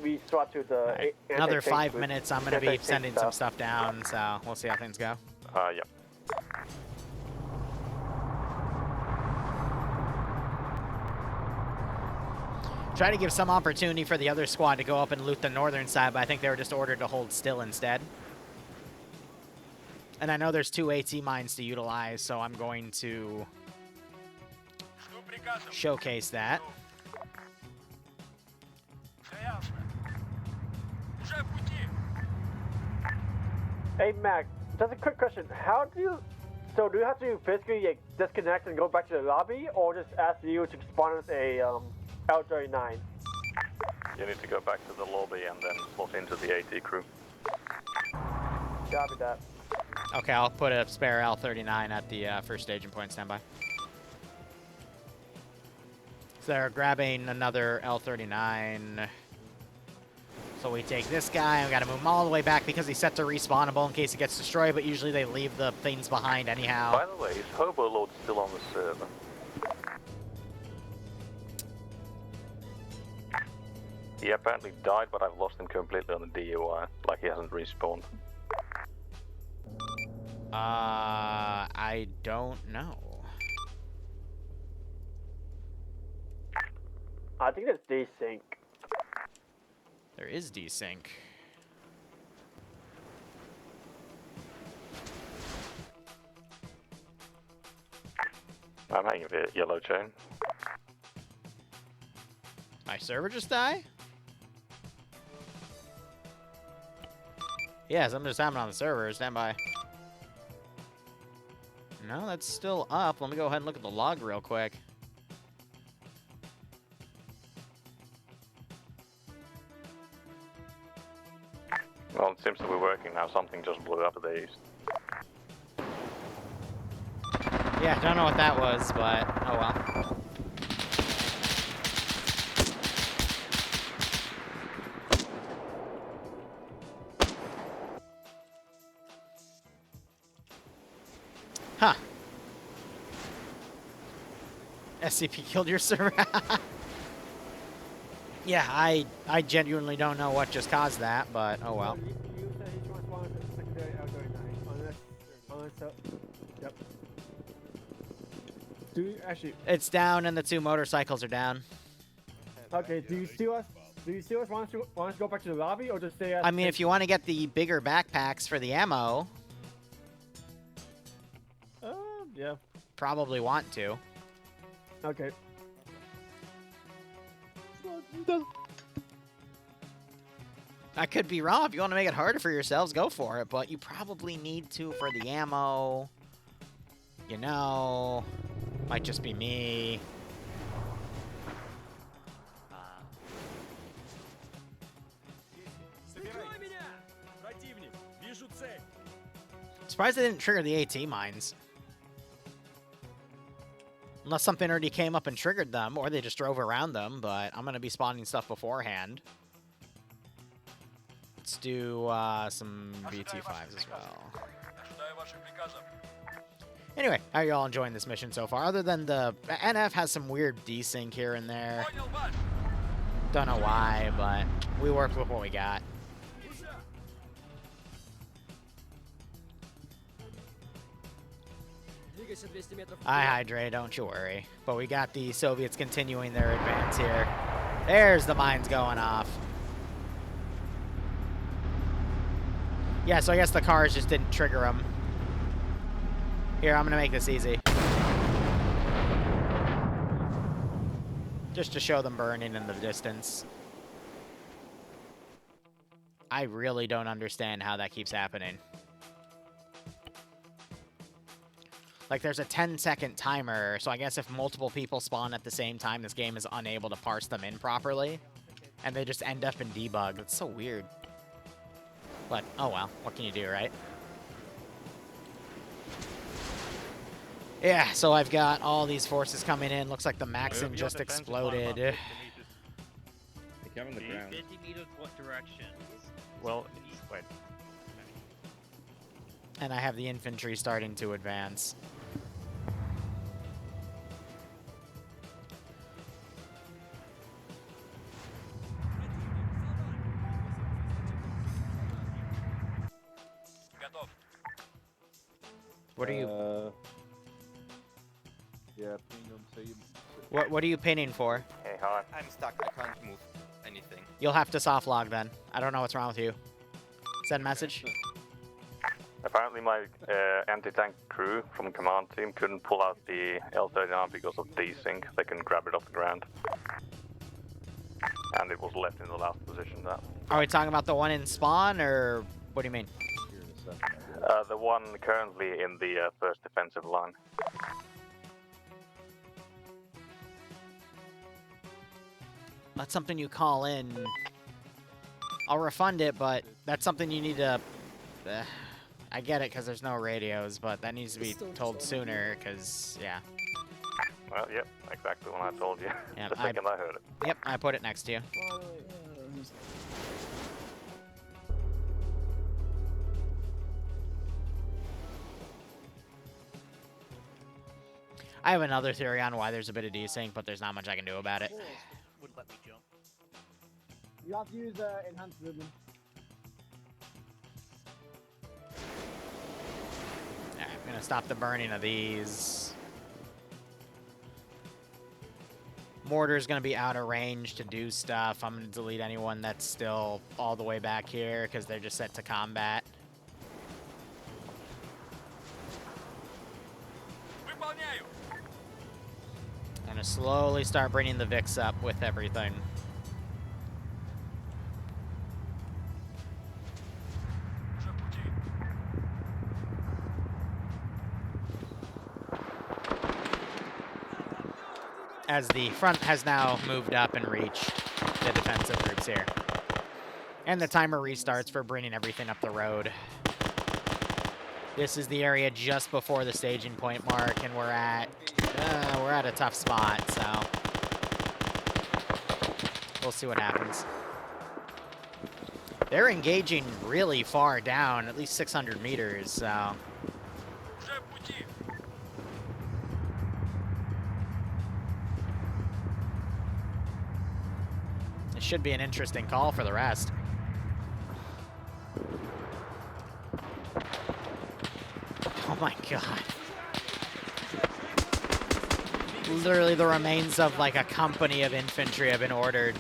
We swap to the
Right. Another 5 minutes, I'm going to be sending some stuff down, so we'll see how things go.
Yep.
Try to give some opportunity for the other squad to go up and loot the northern side, but I think they were just ordered to hold still instead. And I know there's 2 AT mines to utilize, so I'm going to showcase that.
Hey, Mac, just a quick question. How do you... So do you have to basically like, disconnect and go back to the lobby, or just ask you to spawn as a L39?
You need to go back to the lobby and then slot into the AT crew.
Copy that.
Okay, I'll put a spare L39 at the first staging point. Standby. So they're grabbing another L39. So we take this guy, and we gotta move him all the way back because he's set to respawnable in case he gets destroyed, but usually they leave the things behind anyhow.
By the way, is Hobo Lord still on the server? He apparently died, but I've lost him completely on the DUI. Like he hasn't respawned.
I don't know.
I think it's desync.
There is desync.
I'm hanging a yellow chain.
My server just die? Yes, I'm just having on the server. Stand by. No, that's still up. Let me go ahead and look at the log real quick.
Well, it seems to be working now. Something just blew up at the east.
Yeah, don't know what that was, but oh well. Huh. SCP killed your server. Yeah, I genuinely don't know what just caused that, but oh well.
Yep. Do you actually?
It's down and the 2 motorcycles are down.
Okay, do you see us? Want us to go back to the lobby or just stay at...
I mean, if you want to get the bigger backpacks for the ammo,
Yeah.
probably want to.
Okay.
I could be wrong. If you want to make it harder for yourselves, go for it. But you probably need to for the ammo. You know, might just be me. Surprised they didn't trigger the AT mines. Unless something already came up and triggered them, or they just drove around them, but I'm going to be spawning stuff beforehand. Let's do some VT5s as well. Anyway, how are you all enjoying this mission so far? Other than the NF has some weird desync here and there. Don't know why, but we worked with what we got. I hydrate, don't you worry. But we got the Soviets continuing their advance here. There's the mines going off. Yeah, so I guess the cars just didn't trigger them. Here, I'm gonna make this easy. Just to show them burning in the distance. I really don't understand how that keeps happening. Like, there's a 10-second timer, so I guess if multiple people spawn at the same time, this game is unable to parse them in properly. And they just end up in debug. It's so weird. But, oh well, what can you do, right? Yeah, so I've got all these forces coming in. Looks like the Maxim just exploded.
They come on the ground.
50 meters what direction?
Well, wait.
And I have the infantry starting to advance. What are you?
Yeah, ping them so you.
What are you pinning for?
Hey, hi.
I'm stuck. I can't move anything.
You'll have to soft log then. I don't know what's wrong with you. Send message.
Apparently my anti-tank crew from command team couldn't pull out the L-39 because of desync. They couldn't grab it off the ground. And it was left in the last position there.
Are we talking about the one in spawn, or what do you mean?
The one currently in the first defensive line.
That's something you call in. I'll refund it, but that's something you need to... I get it, because there's no radios, but that needs to be told sooner, because, yeah.
Well, yep, exactly when I told you.
Yep,
The second I heard it.
Yep, I put it next to you. I have another theory on why there's a bit of desync, but there's not much I can do about it.
Wouldn't let me jump.
You have to use enhanced movement.
Alright, I'm gonna stop the burning of these. Mortar's going to be out of range to do stuff. I'm going to delete anyone that's still all the way back here because they're just set to combat. I'm going to slowly start bringing the Vix up with everything. As the front has now moved up and reached the defensive groups here. And the timer restarts for bringing everything up the road. This is the area just before the staging point mark, and we're at a tough spot, so we'll see what happens. They're engaging really far down, at least 600 meters, so. It should be an interesting call for the rest. Oh my god. Literally the remains of like a company of infantry have been ordered.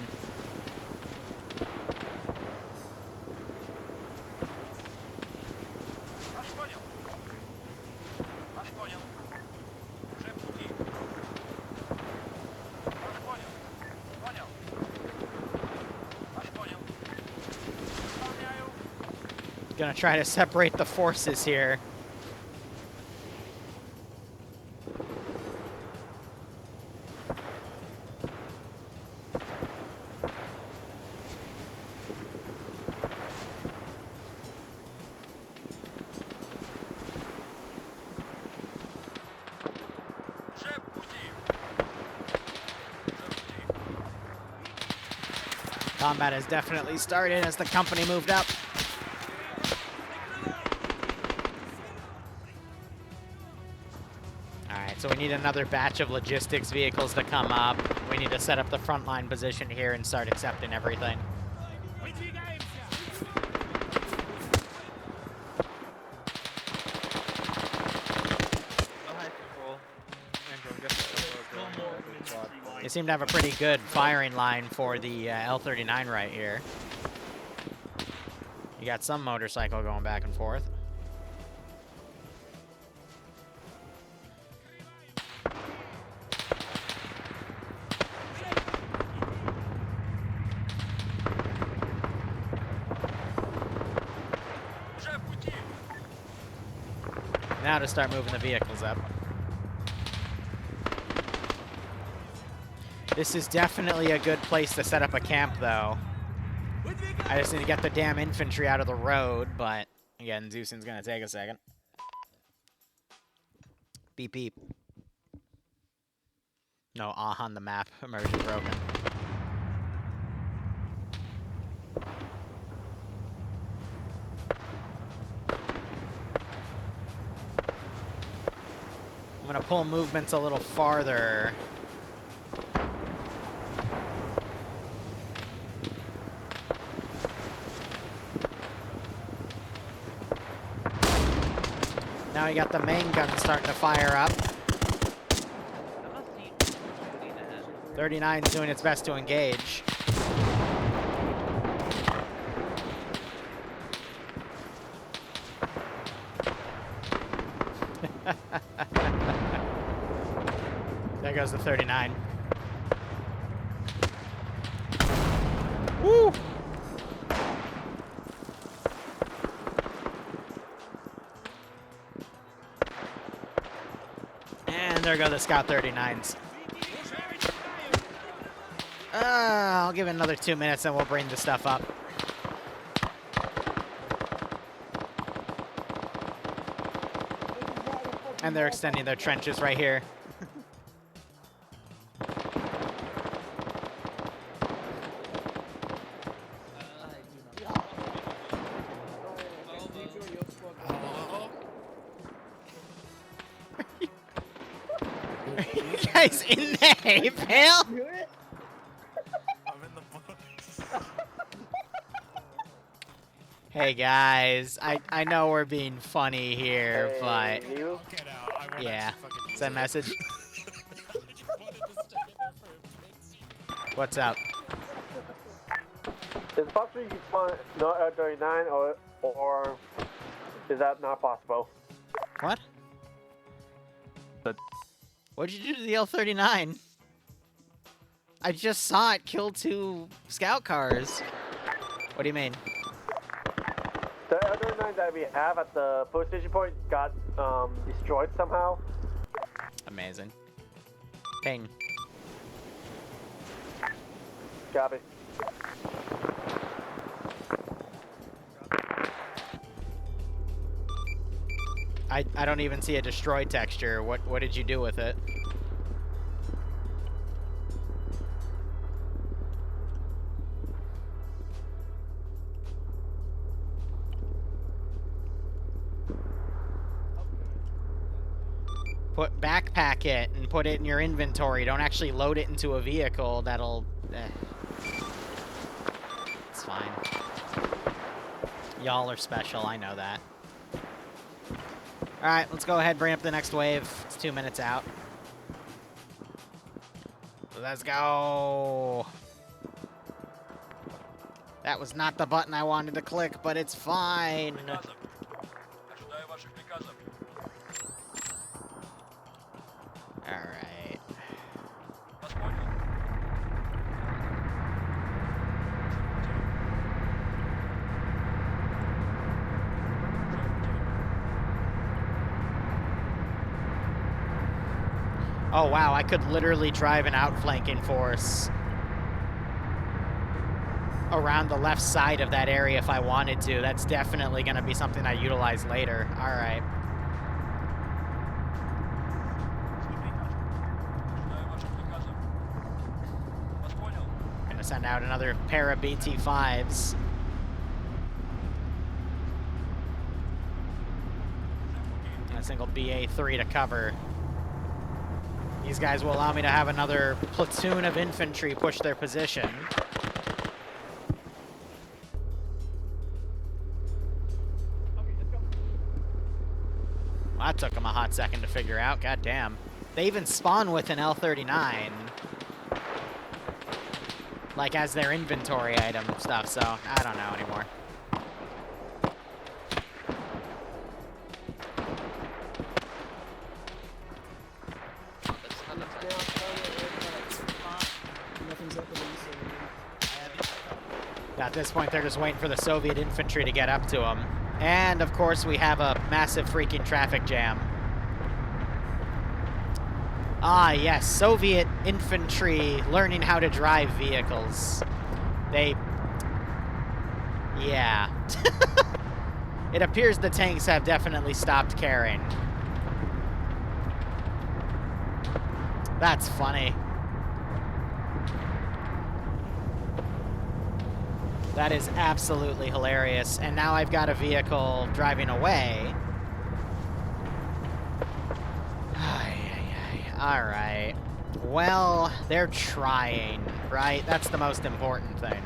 Gonna try to separate the forces here. Combat has definitely started as the company moved up. Alright, so we need another batch of logistics vehicles to come up. We need to set up the frontline position here and start accepting everything. They seem to have a pretty good firing line for the L-39 right here. You got some motorcycle going back and forth. Now to start moving the vehicles up. This is definitely a good place to set up a camp, though. I just need to get the damn infantry out of the road, but again, Zeusing's gonna take a second. Beep beep. No, on the map. Immersion broken. I'm gonna pull movements a little farther. Now we got the main gun starting to fire up. 39's doing its best to engage. There goes the 39. Woo! And there go the Scout 39s. I'll give it another 2 minutes and we'll bring the stuff up. And they're extending their trenches right here. Guys in the hay bale?
I'm in the bush.
Hey guys, I know we're being funny here, but yeah, is that a message? What's up?
Is it possible you can spawn no L39 or is that not possible?
What?
But
What'd you do to the L39? I just saw it kill 2 scout cars. What do you mean?
The L39 that we have at the police station point got destroyed somehow.
Amazing. Ping.
Copy.
I don't even see a destroy texture. What did you do with it? Backpack it and put it in your inventory. Don't actually load it into a vehicle. That'll... It's fine. Y'all are special, I know that. Alright, let's go ahead, bring up the next wave. It's 2 minutes out. Let's go! That was not the button I wanted to click, but it's fine. Alright. Oh wow, I could literally drive an outflanking force around the left side of that area if I wanted to. That's definitely going to be something I utilize later. Alright. Gonna send out another pair of BT-5s. And a single BA-3 to cover. These guys will allow me to have another platoon of infantry push their position. Well, that took them a hot second to figure out. God damn. They even spawn with an L39. Like, as their inventory item stuff, so I don't know anymore. At this point, they're just waiting for the Soviet infantry to get up to them. And, of course, we have a massive freaking traffic jam. Ah, yes, Soviet infantry learning how to drive vehicles. Yeah. It appears the tanks have definitely stopped caring. That's funny. That is absolutely hilarious. And now I've got a vehicle driving away. Alright. Well, they're trying, right? That's the most important thing.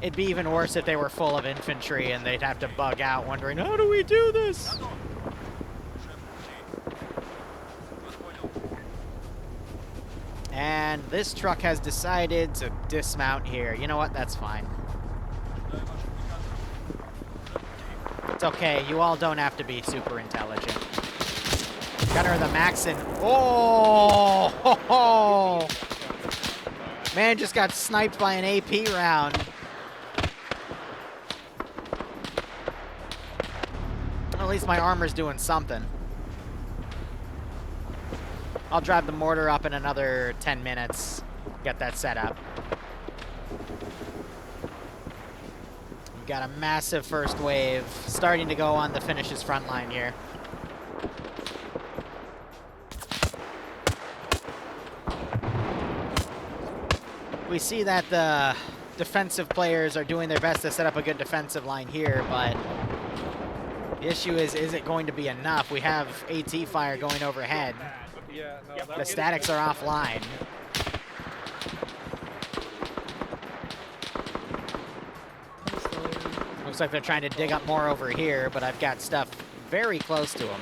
It'd be even worse if they were full of infantry and they'd have to bug out wondering, how do we do this? And this truck has decided to dismount here. You know what? That's fine. It's okay. You all don't have to be super intelligent. Gunner the Maxon. Oh! Ho, ho. Man just got sniped by an AP round. At least my armor's doing something. I'll drive the mortar up in another 10 minutes. Get that set up. We've got a massive first wave starting to go on the Finish's front line here. We see that the defensive players are doing their best to set up a good defensive line here, but the issue is it going to be enough? We have AT fire going overhead.
Yeah, no,
The statics are offline. Looks like they're trying to dig up more over here, but I've got stuff very close to them.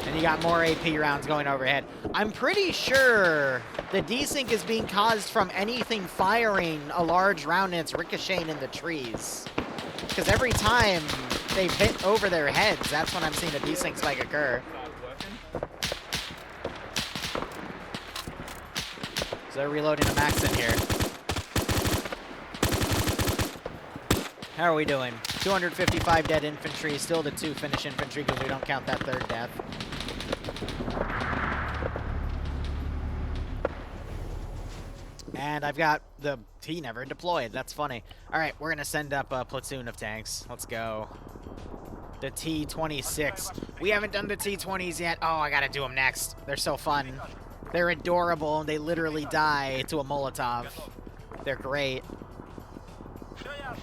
And you got more AP rounds going overhead. I'm pretty sure the desync is being caused from anything firing a large round and it's ricocheting in the trees. Because every time they've hit over their heads, that's when I'm seeing a desync spike occur. So they're reloading a max in here. How are we doing? 255 dead infantry, still the 2 Finnish infantry because we don't count that 3rd death. And I've got the T never deployed. That's funny. All right, we're going to send up a platoon of tanks. Let's go. The T-26. We haven't done the T-20s yet. Oh, I got to do them next. They're so fun. They're adorable. They literally die to a Molotov. They're great.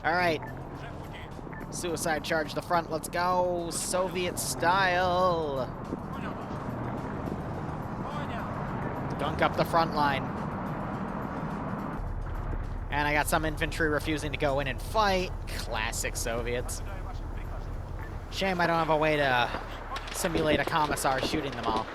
All right. Suicide charge the front. Let's go. Soviet style. Dunk up the front line. And I got some infantry refusing to go in and fight. Classic Soviets. Shame I don't have a way to simulate a commissar shooting them all.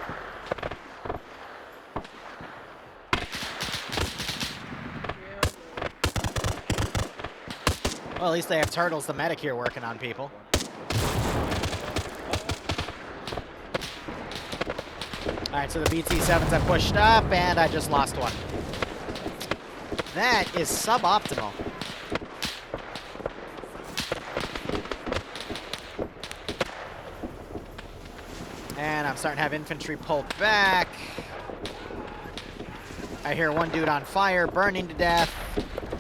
Well, at least they have Turtles the medic here working on people. Alright, so the BT-7s have pushed up, and I just lost one. That is suboptimal. And I'm starting to have infantry pulled back. I hear one dude on fire, burning to death.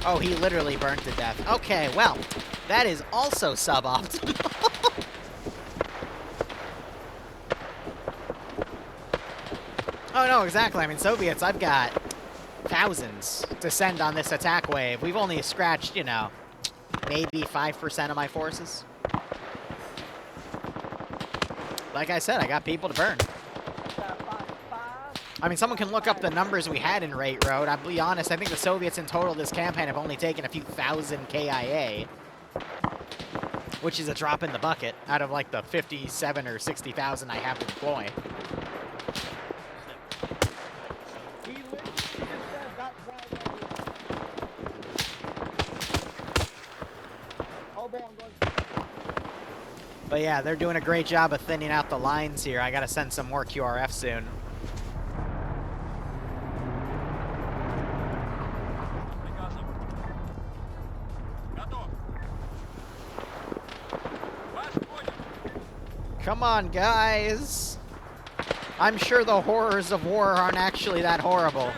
Oh, he literally burned to death. Okay, well, that is also suboptimal. Oh, no, exactly. I mean, Soviets, I've got thousands to send on this attack wave. We've only scratched, you know, maybe 5% of my forces. Like I said, I got people to burn. I mean, someone can look up the numbers we had in Raate Road. I'll be honest, I think the Soviets in total this campaign have only taken a few thousand KIA, which is a drop in the bucket out of like the 57 or 60,000 I have to deploy. But yeah, they're doing a great job of thinning out the lines here. I gotta send some more QRF soon. Come on, guys. I'm sure the horrors of war aren't actually that horrible.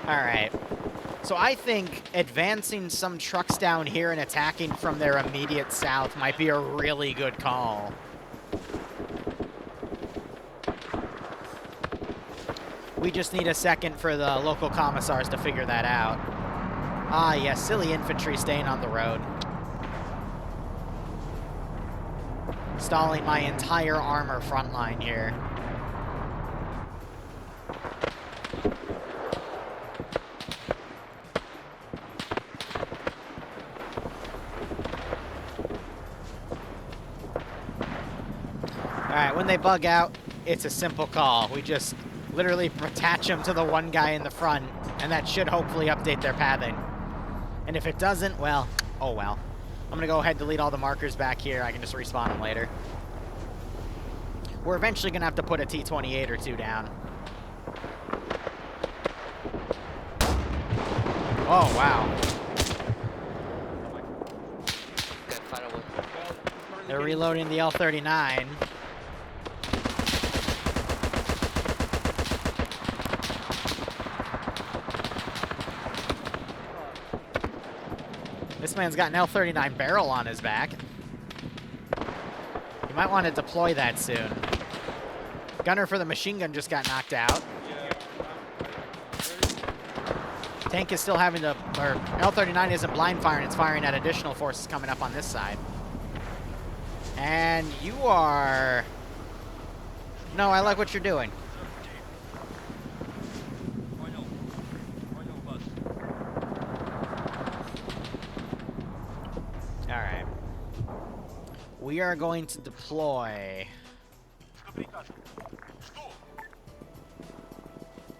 Alright. So I think advancing some trucks down here and attacking from their immediate south might be a really good call. We just need a second for the local commissars to figure that out. Ah, yes, silly infantry staying on the road. Stalling my entire armor front line here. Alright, when they bug out, it's a simple call. We just literally attach them to the one guy in the front, and that should hopefully update their pathing. And if it doesn't, well, oh well. I'm gonna go ahead and delete all the markers back here. I can just respawn them later. We're eventually gonna have to put a T-28 or 2 down. Oh, wow. They're reloading the L-39. This man's got an L-39 barrel on his back. You might want to deploy that soon. Gunner for the machine gun just got knocked out. Tank is still having to, or L-39 isn't blind firing, it's firing at additional forces coming up on this side. And you are... No, I like what you're doing. We are going to deploy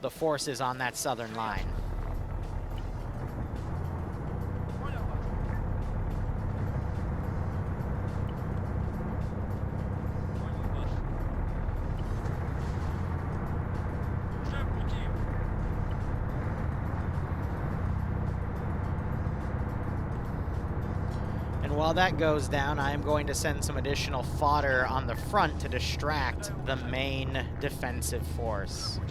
the forces on that southern line. And while that goes down, I am going to send some additional fodder on the front to distract the main defensive force.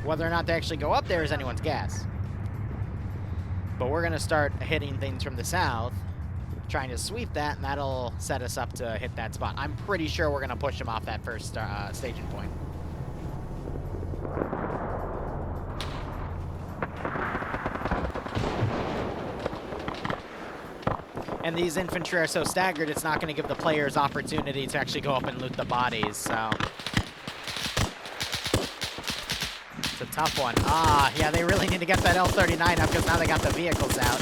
Whether or not they actually go up there is anyone's guess. But we're going to start hitting things from the south, trying to sweep that, and that'll set us up to hit that spot. I'm pretty sure we're going to push them off that first staging point. And these infantry are so staggered, it's not going to give the players opportunity to actually go up and loot the bodies, so... It's a tough one. Ah, yeah, they really need to get that L-39 up, because now they got the vehicles out.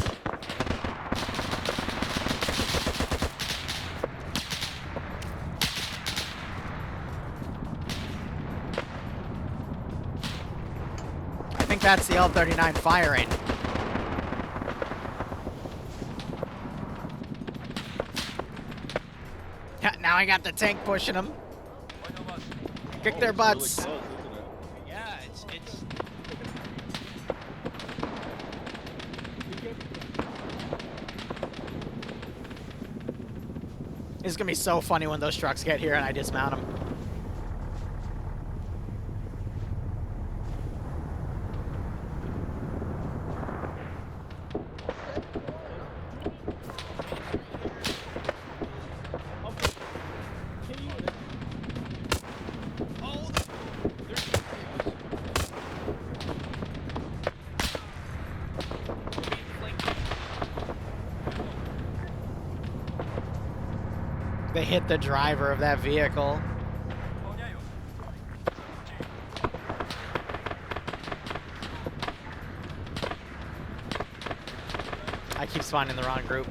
I think that's the L-39 firing. Now I got the tank pushing them. Kick their butts.
Really close, isn't it?
Yeah, it's
It's gonna be so funny when those trucks get here and I dismount them. They hit the driver of that vehicle. I keep spawning the wrong group.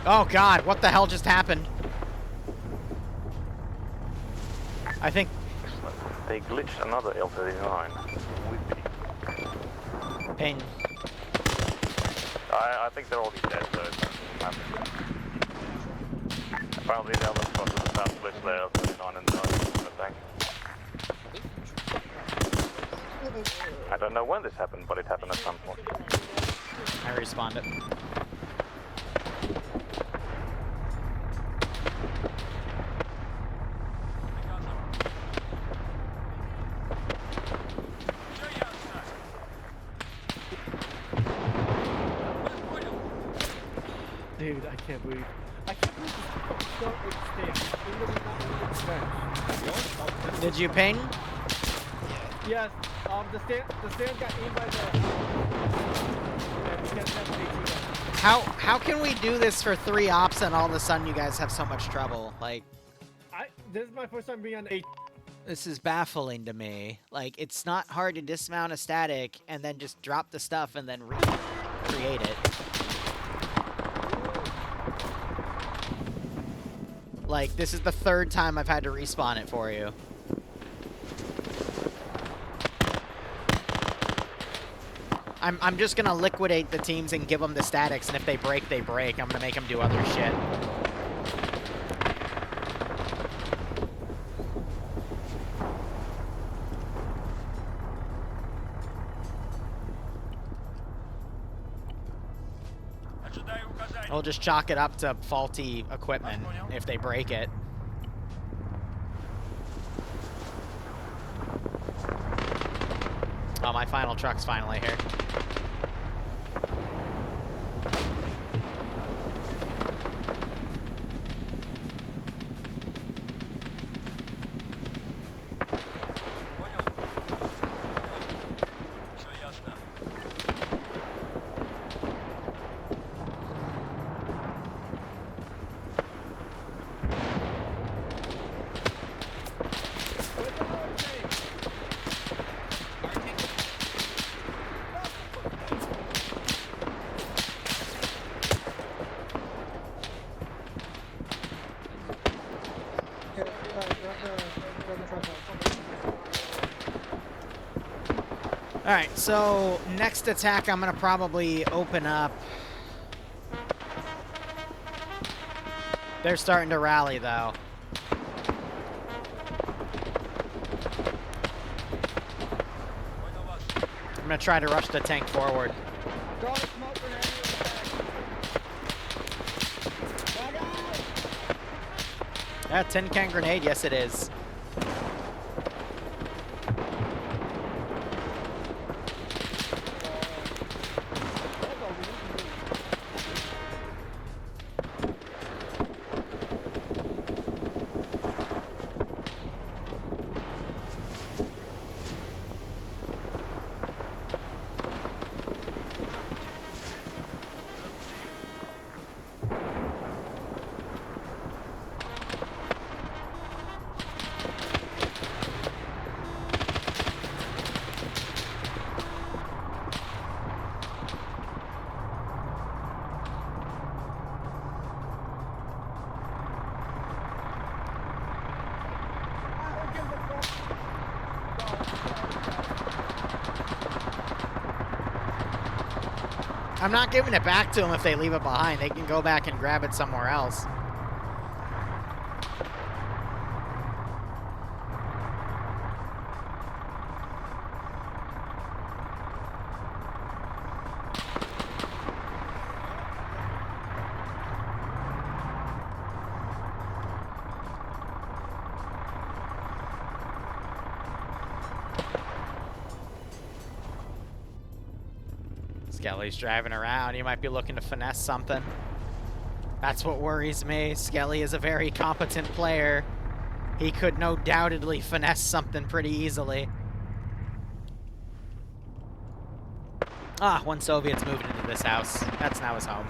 Oh God, what the hell just happened? I think
they glitched another L-39.
Ping.
I think they're already dead, so it doesn't happen. Apparently the other spot was about to glitch their L-39 in the tank. I don't know when this happened, but it happened at some point.
I respawned it.
Dude, I can't believe this don't extend.
Did you ping?
Yes, the stand got aimed by the we can't have an AT.
How can we do this for 3 ops and all of a sudden you guys have so much trouble? Like,
this is my first time being on AT.
this is baffling to me. Like, it's not hard to dismount a static and then just drop the stuff and then recreate it. Like, this is the 3rd time I've had to respawn it for you. I'm just gonna liquidate the teams and give them the statics, and if they break, they break. I'm gonna make them do other shit. We'll just chalk it up to faulty equipment if they break it. Oh, my final truck's finally here. Alright, so next attack I'm gonna probably open up. They're starting to rally though. I'm gonna try to rush the tank forward. Yeah, tin can grenade, yes it is. I'm not giving it back to them if they leave it behind. They can go back and grab it somewhere else. Skelly's driving around. He might be looking to finesse something. That's what worries me. Skelly is a very competent player. He could no doubtedly finesse something pretty easily. Ah, one Soviet's moved into this house. That's now his home.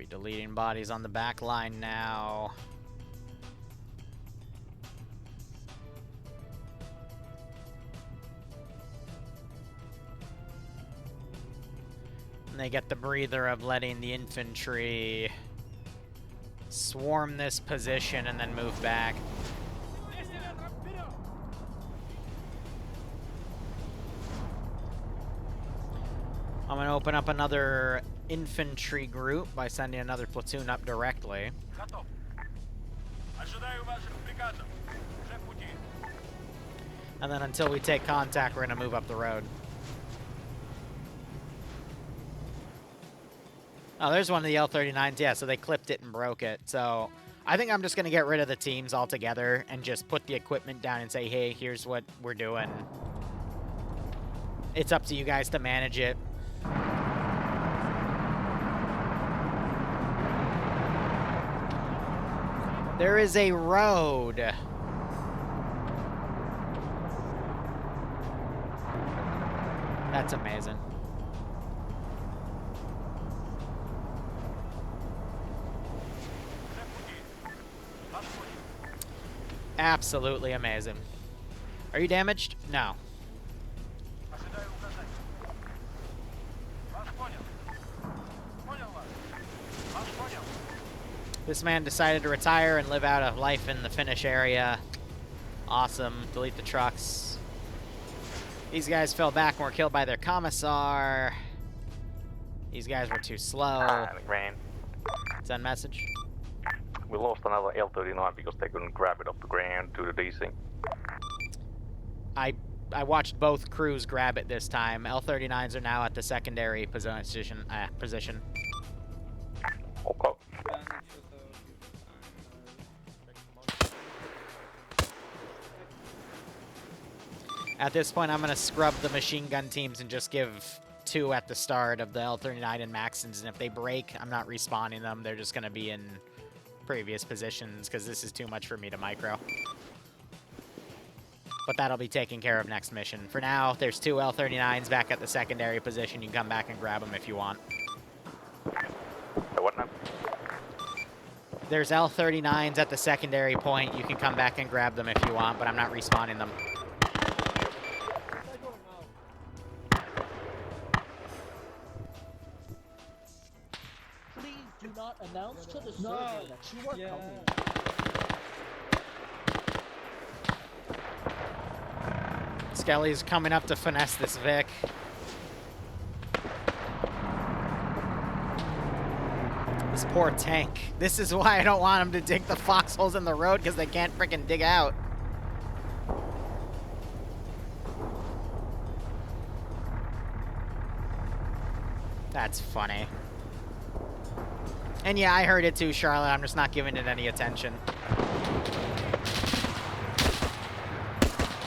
Deleting bodies on the back line now. And they get the breather of letting the infantry swarm this position and then move back. I'm gonna open up another infantry group by sending another platoon up directly. And then until we take contact, we're gonna move up the road. Oh, there's one of the L-39s. Yeah, so they clipped it and broke it. So I think I'm just gonna get rid of the teams altogether and just put the equipment down and say, hey, here's what we're doing. It's up to you guys to manage it. There is a road. That's amazing. Absolutely amazing. Are you damaged? No. This man decided to retire and live out a life in the Finnish area. Awesome. Delete the trucks. These guys fell back and were killed by their commissar. These guys were too slow. Send message.
We lost another L-39 because they couldn't grab it off the ground to the Zeusing.
I watched both crews grab it this time. L-39s are now at the secondary position.
Okay.
At this point, I'm going to scrub the machine gun teams and just give 2 at the start of the L39 and Maxons, and if they break, I'm not respawning them. They're just going to be in previous positions, because this is too much for me to micro. But that'll be taken care of next mission. For now, there's 2 L39s back at the secondary position. You can come back and grab them if you want.
What now?
There's L39s at the secondary point. You can come back and grab them if you want, but I'm not respawning them.
Please do not announce to the server that you are coming.
Skelly's coming up to finesse this Vic. This poor tank. This is why I don't want him to dig the foxholes in the road, because they can't frickin' dig out. That's funny. And yeah, I heard it too, Charlotte. I'm just not giving it any attention.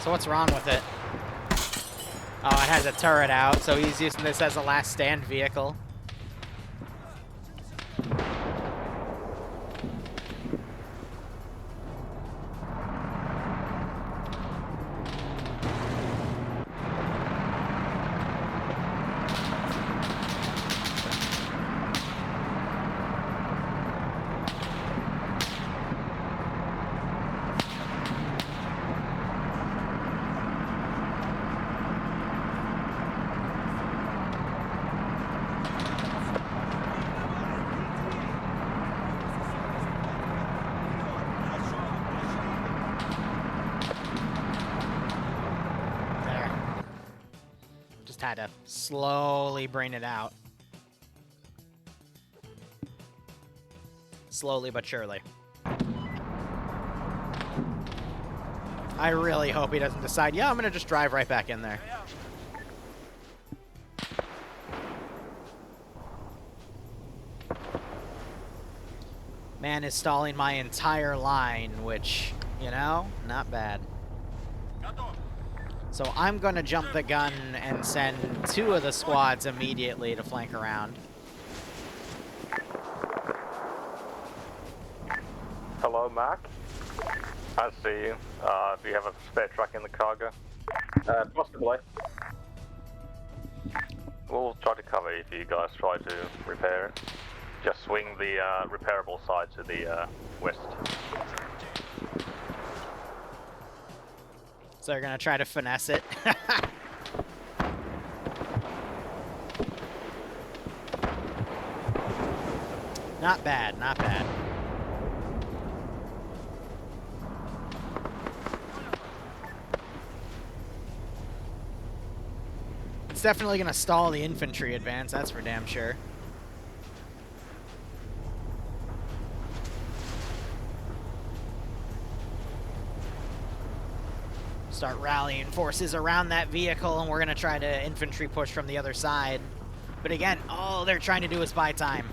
So what's wrong with it? Oh, it has a turret out, so he's using this as a last stand vehicle. Had to slowly bring it out. Slowly but surely. I really hope he doesn't decide, yeah, I'm gonna just drive right back in there. Man is stalling my entire line, which, you know, not bad. So I'm going to jump the gun and send 2 of the squads immediately to flank around.
Hello, Mark. I see you. Do you have a spare truck in the cargo? Possibly. We'll try to cover if you guys try to repair it. Just swing the repairable side to the west.
So they're going to try to finesse it. Not bad, not bad. It's definitely going to stall the infantry advance, that's for damn sure. Start rallying forces around that vehicle, and we're going to try to infantry push from the other side. But again, all they're trying to do is buy time.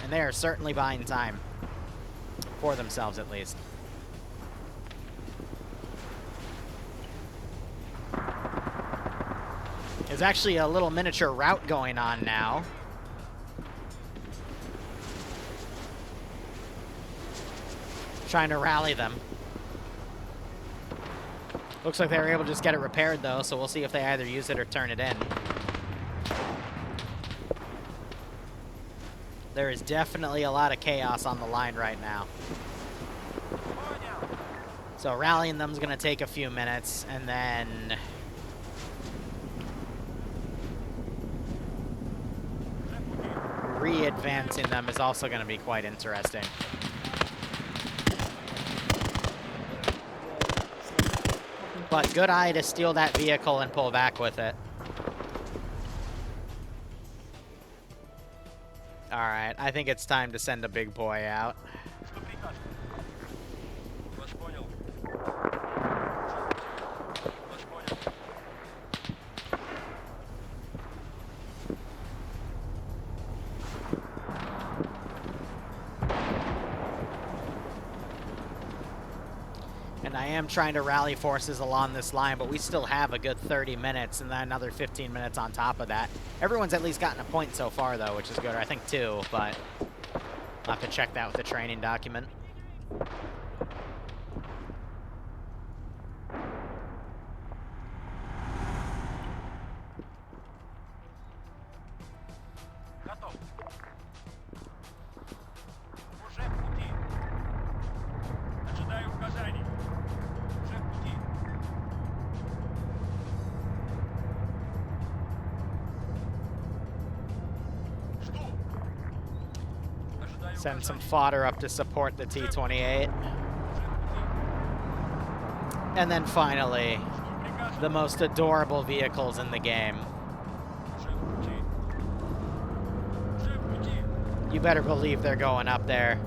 And they are certainly buying time. For themselves, at least. There's actually a little miniature route going on now. Trying to rally them. Looks like they were able to just get it repaired, though, so we'll see if they either use it or turn it in. There is definitely a lot of chaos on the line right now. So rallying them is going to take a few minutes, and then re-advancing them is also going to be quite interesting. But good eye to steal that vehicle and pull back with it. Alright, I think it's time to send a big boy out. And I am trying to rally forces along this line, but we still have a good 30 minutes and then another 15 minutes on top of that. Everyone's at least gotten a point so far, though, which is good. I think 2, but I'll have to check that with the training document. Send some fodder up to support the T-28. And then finally, the most adorable vehicles in the game. You better believe they're going up there.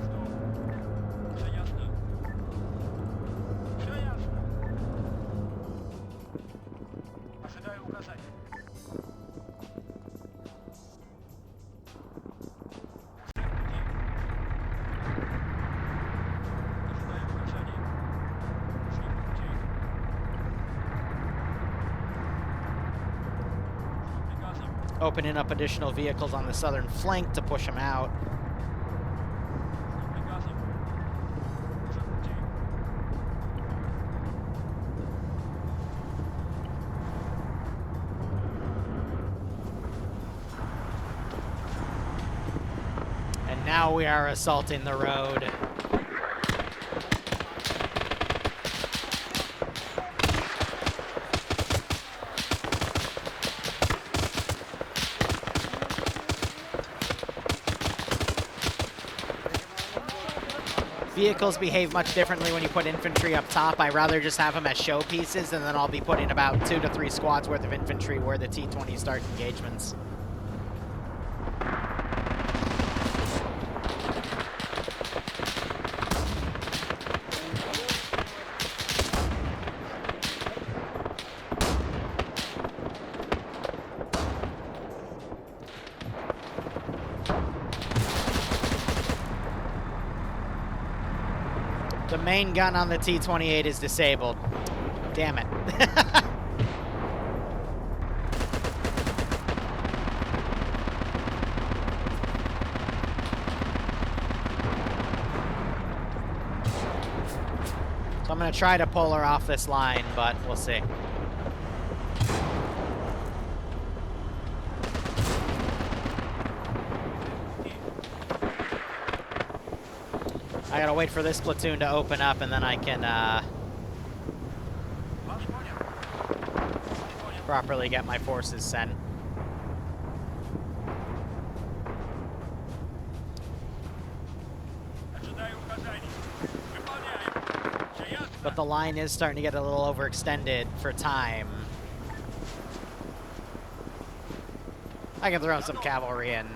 Opening up additional vehicles on the southern flank to push them out. And now we are assaulting the road. Vehicles behave much differently when you put infantry up top. I rather just have them as showpieces, and then I'll be putting about 2 to 3 squads worth of infantry where the T-20 start engagements. The main gun on the T-28 is disabled. Damn it. So I'm going to try to pull her off this line, but we'll see. I gotta wait for this platoon to open up, and then I can properly get my forces sent. But the line is starting to get a little overextended for time. I can throw some cavalry in.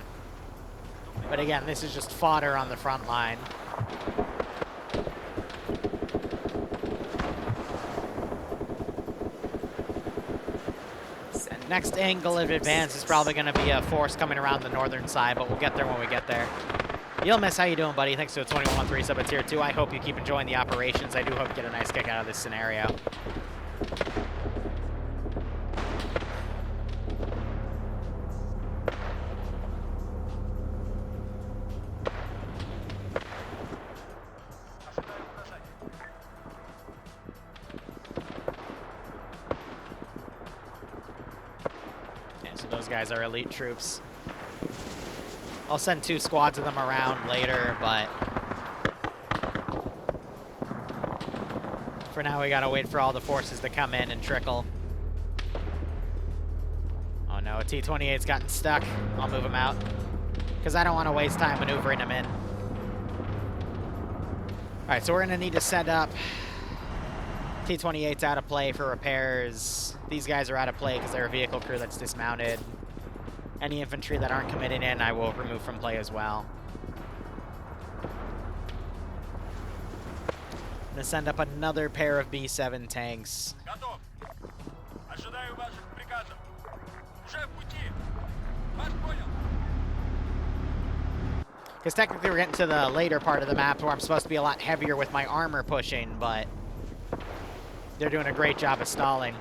But again, this is just fodder on the front line. Next angle of advance is probably going to be a force coming around the northern side, but we'll get there when we get there. Yilmis, how you doing, buddy? Thanks to a 2113 sub at tier 2. I hope you keep enjoying the operations. I do hope you get a nice kick out of this scenario. Guys are elite troops. I'll send 2 squads of them around later, but for now we gotta wait for all the forces to come in and trickle. Oh no, a T-28's gotten stuck. I'll move him out because I don't want to waste time maneuvering him in. Alright, so we're gonna need to set up. T-28's out of play for repairs. These guys are out of play because they're a vehicle crew that's dismounted. Any infantry that aren't committed in, I will remove from play as well. I'm going to send up another pair of B-7 tanks. Because technically we're getting to the later part of the map where I'm supposed to be a lot heavier with my armor pushing, but They're doing a great job of stalling.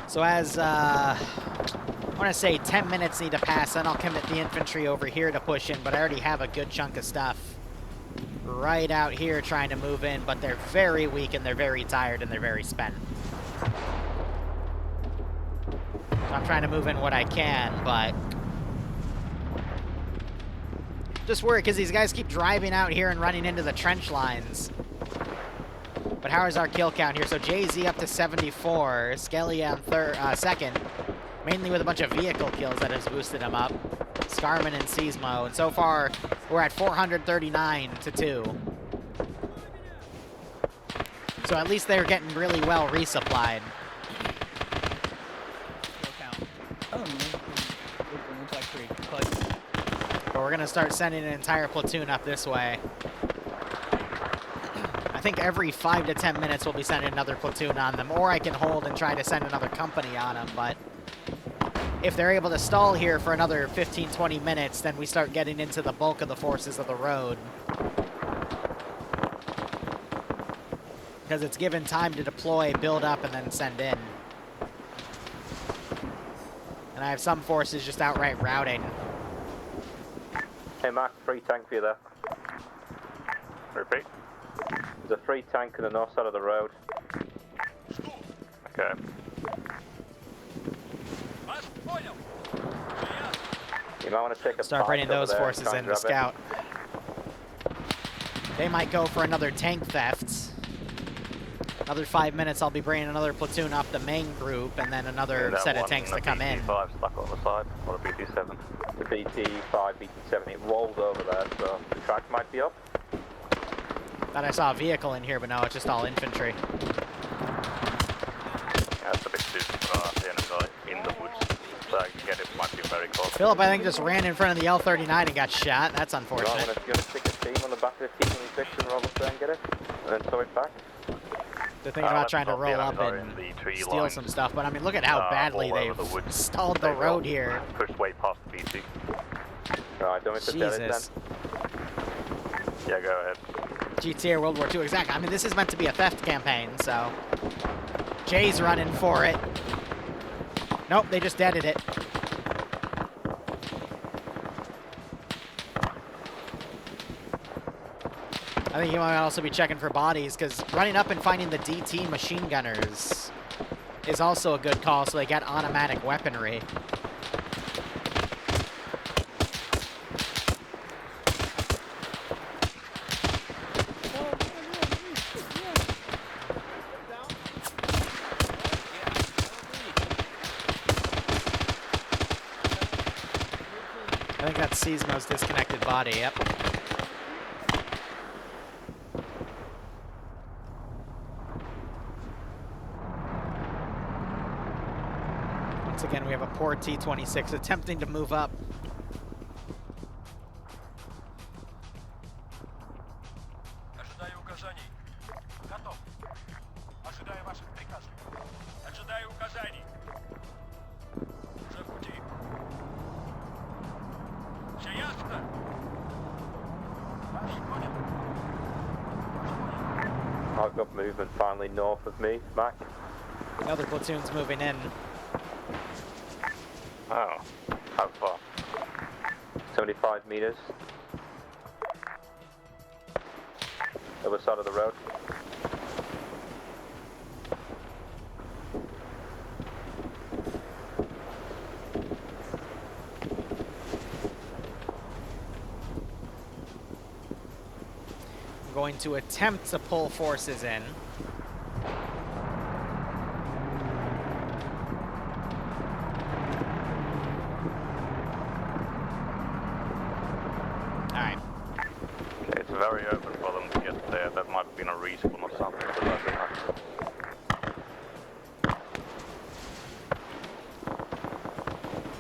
So as, I want to say 10 minutes need to pass, then I'll commit the infantry over here to push in, but I already have a good chunk of stuff right out here trying to move in, but they're very weak and they're very tired and they're very spent. So I'm trying to move in what I can, but just worried because these guys keep driving out here and running into the trench lines. But how is our kill count here? So JZ up to 74, Skelly on second, mainly with a bunch of vehicle kills that has boosted him up. Scarman and Seismo, and so far we're at 439 to 2. So at least they're getting really well resupplied. But we're gonna start sending an entire platoon up this way. I think every 5 to 10 minutes we'll be sending another platoon on them, or I can hold and try to send another company on them, but if they're able to stall here for another 15-20 minutes, then we start getting into the bulk of the forces of the road. Because it's given time to deploy, build up, and then send in. And I have some forces just outright routing.
Hey Mac, free tank for you there. Repeat. There's a free tank on the north side of the road. Okay. You might want to take a
start bringing those forces in to scout. They might go for another tank theft. Another 5 minutes, I'll be bringing another platoon up the main group, and then another set of tanks to come in.
BT5 stuck on the side, or a BT7. The BT5, BT7, it rolled over there, so the track might be up.
Thought I saw a vehicle in here, but no, it's just all infantry.
That's a bit too the enemy in the woods, so I can get it, might be very close.
Philip, I think, just ran in front of the L-39 and got shot. That's unfortunate.
You want to stick a team on the back of the team on the section, roll up there and get it, and then tow it back?
They're thinking about trying to roll up and steal some stuff, but I mean, look at how badly they've stalled the road here.
Pushed way past the BT. Alright, don't miss the dead then. Yeah, go ahead.
GTA World War II, exactly. I mean, this is meant to be a theft campaign, so Jay's running for it. Nope, they just deaded it. I think you might also be checking for bodies, because running up and finding the DT machine gunners is also a good call, so they get automatic weaponry. I think that's Seismo's disconnected body, yep. Once again, we have a poor T-26 attempting to move up.
I've got movement finally north of me, Mac.
Another platoon's moving in.
Oh, how far? 75 meters. Other side of the road.
I'm going to attempt to pull forces in. Alright.
Okay, it's very open for them to get there. That might have been a respawn or something. But I don't know.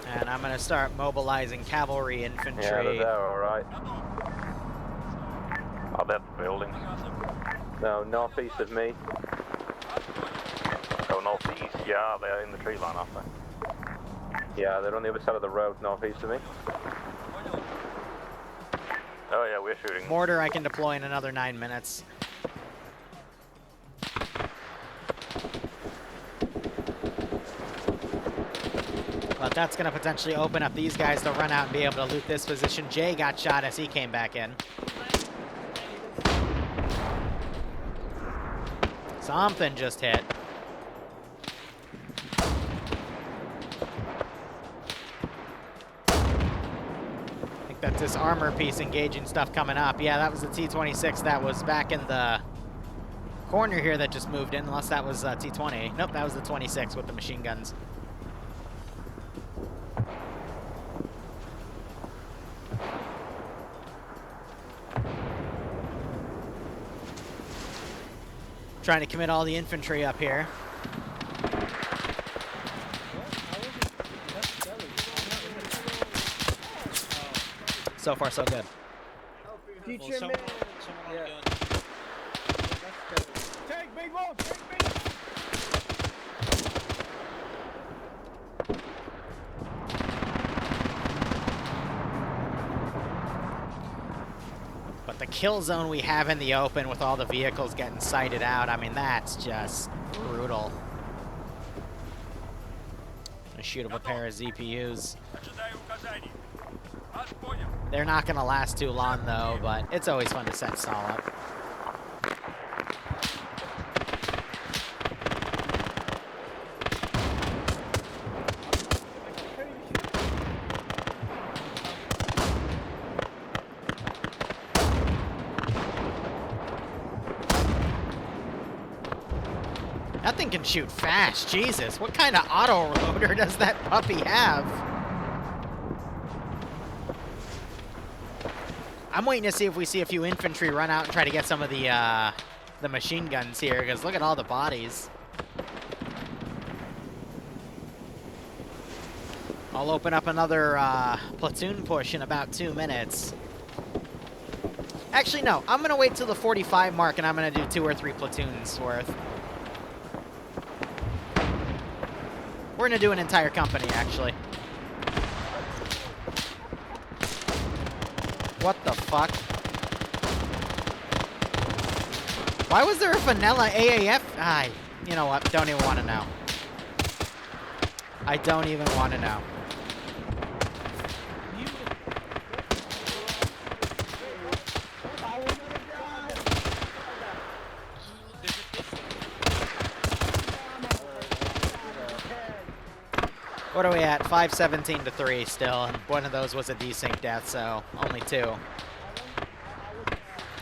And I'm going to start mobilizing cavalry infantry.
Yeah, they're there, alright. Are they at the buildings? No, northeast of me. Go go northeast. Yeah, they're in the tree line, aren't they? Yeah, they're on the other side of the road, northeast of me. Oh yeah, we're shooting.
Mortar I can deploy in another 9 minutes. But that's going to potentially open up these guys to run out and be able to loot this position. Jay got shot as he came back in. Something just hit. I think that's this armor piece engaging stuff coming up. Yeah, that was the T-26 that was back in the corner here that just moved in, unless that was T-20. Nope, that was the 26 with the machine guns. Trying to commit all the infantry up here. So far, so good.
Future man. Yeah. Take big one. Take big.
But the kill zone we have in the open with all the vehicles getting sighted out, I mean, that's just brutal. I shoot up a pair of ZPUs. They're not going to last too long, though, but it's always fun to set stall up. That thing can shoot fast, Jesus. What kind of auto loader does that puppy have? I'm waiting to see if we see a few infantry run out and try to get some of the machine guns here, because look at all the bodies. I'll open up another platoon push in about 2 minutes. Actually, no. I'm going to wait till the 45 mark, and I'm going to do 2 or 3 platoons worth. We're going to do an entire company, actually. What the fuck? Why was there a vanilla AAF? You know what? Don't even want to know. I don't even want to know. What are we at? 517 to 3 still, and one of those was a desync death, so only 2.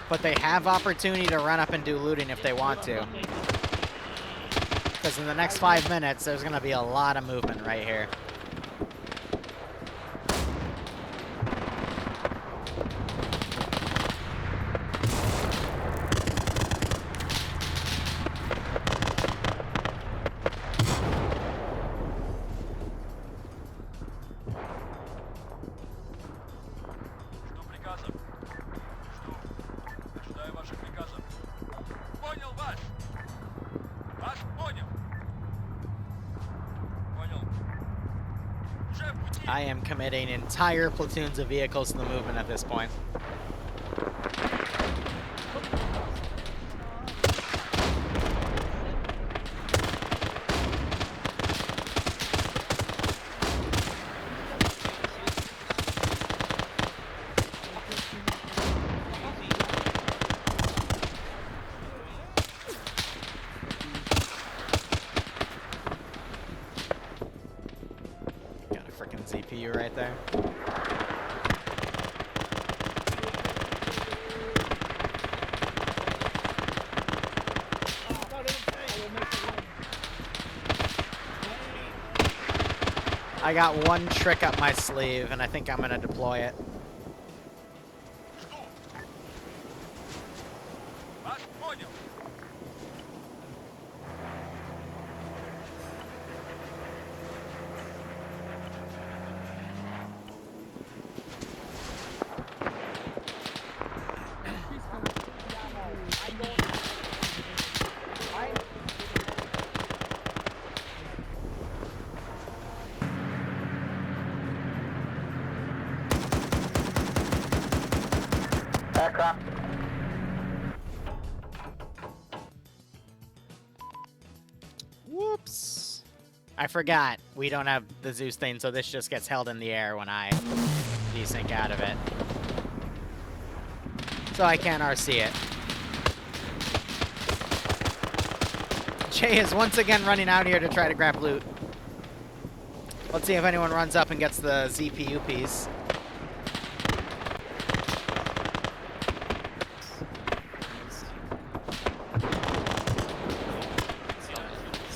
But they have opportunity to run up and do looting if they want to. Because in the next 5 minutes, there's going to be a lot of movement right here. I am committing entire platoons of vehicles to the movement at this point. CPU right there. I got one trick up my sleeve, and I think I'm going to deploy it. Whoops. I forgot. We don't have the Zeus thing, so this just gets held in the air when I desync out of it. So I can't RC it. Jay is once again running out here to try to grab loot. Let's see if anyone runs up and gets the ZPU piece.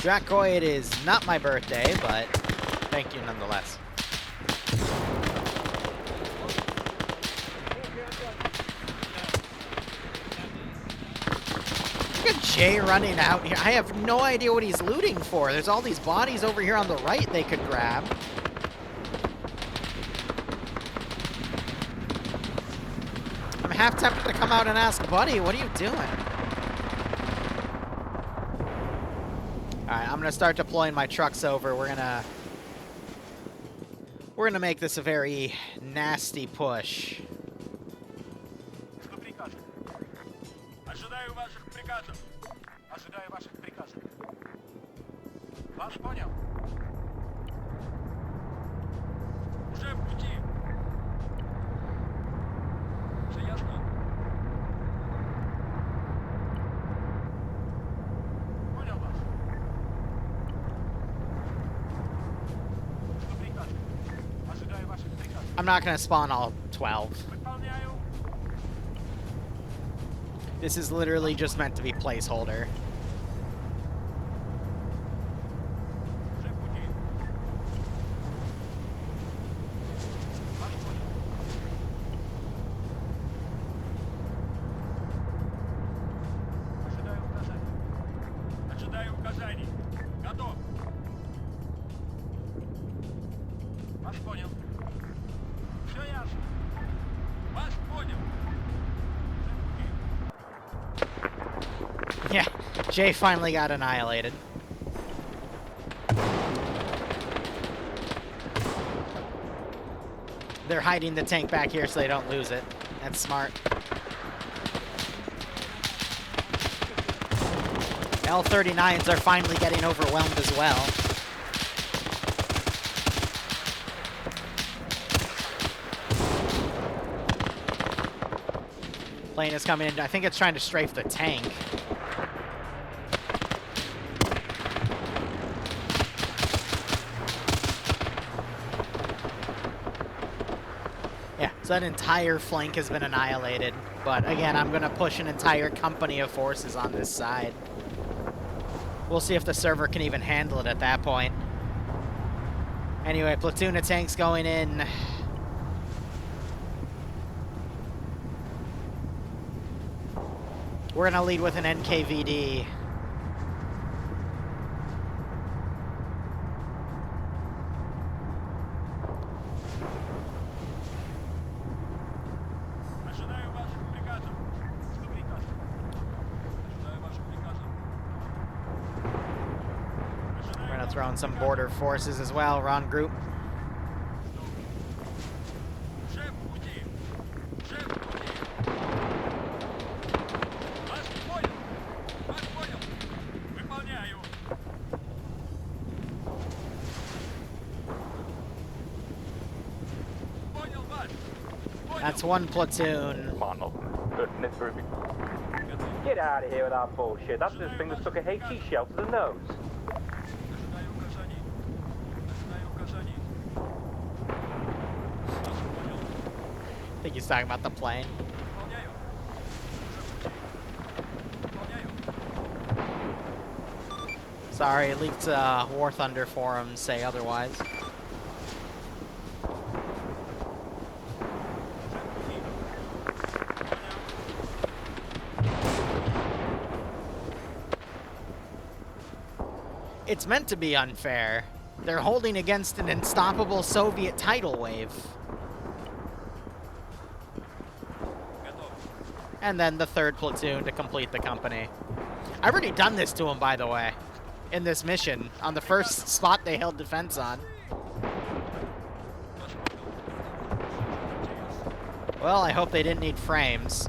Dracoy, it is not my birthday, but thank you nonetheless. Look at Jay running out here. I have no idea what he's looting for. There's all these bodies over here on the right they could grab. I'm half tempted to come out and ask Buddy, what are you doing? Alright, I'm gonna start deploying my trucks over. We're gonna make this a very nasty push. I'm not gonna spawn all 12. This is literally just meant to be placeholder. Yeah, Jay finally got annihilated. They're hiding the tank back here so they don't lose it. That's smart. L-39s are finally getting overwhelmed as well. Plane is coming in. I think it's trying to strafe the tank. Yeah, so that entire flank has been annihilated. But again, I'm going to push an entire company of forces on this side. We'll see if the server can even handle it at that point. Anyway, platoon of tanks going in. We're going to lead with an NKVD. We're going to throw in some border forces as well, Ron Group. That's one platoon.
Get out of here with that bullshit. That's this thing that stuck a HE shell to the nose.
I think he's talking about the plane. Sorry, leaked War Thunder forums say otherwise. It's meant to be unfair. They're holding against an unstoppable Soviet tidal wave. And then the third platoon to complete the company. I've already done this to them, by the way, in this mission, on the first spot they held defense on. Well, I hope they didn't need frames.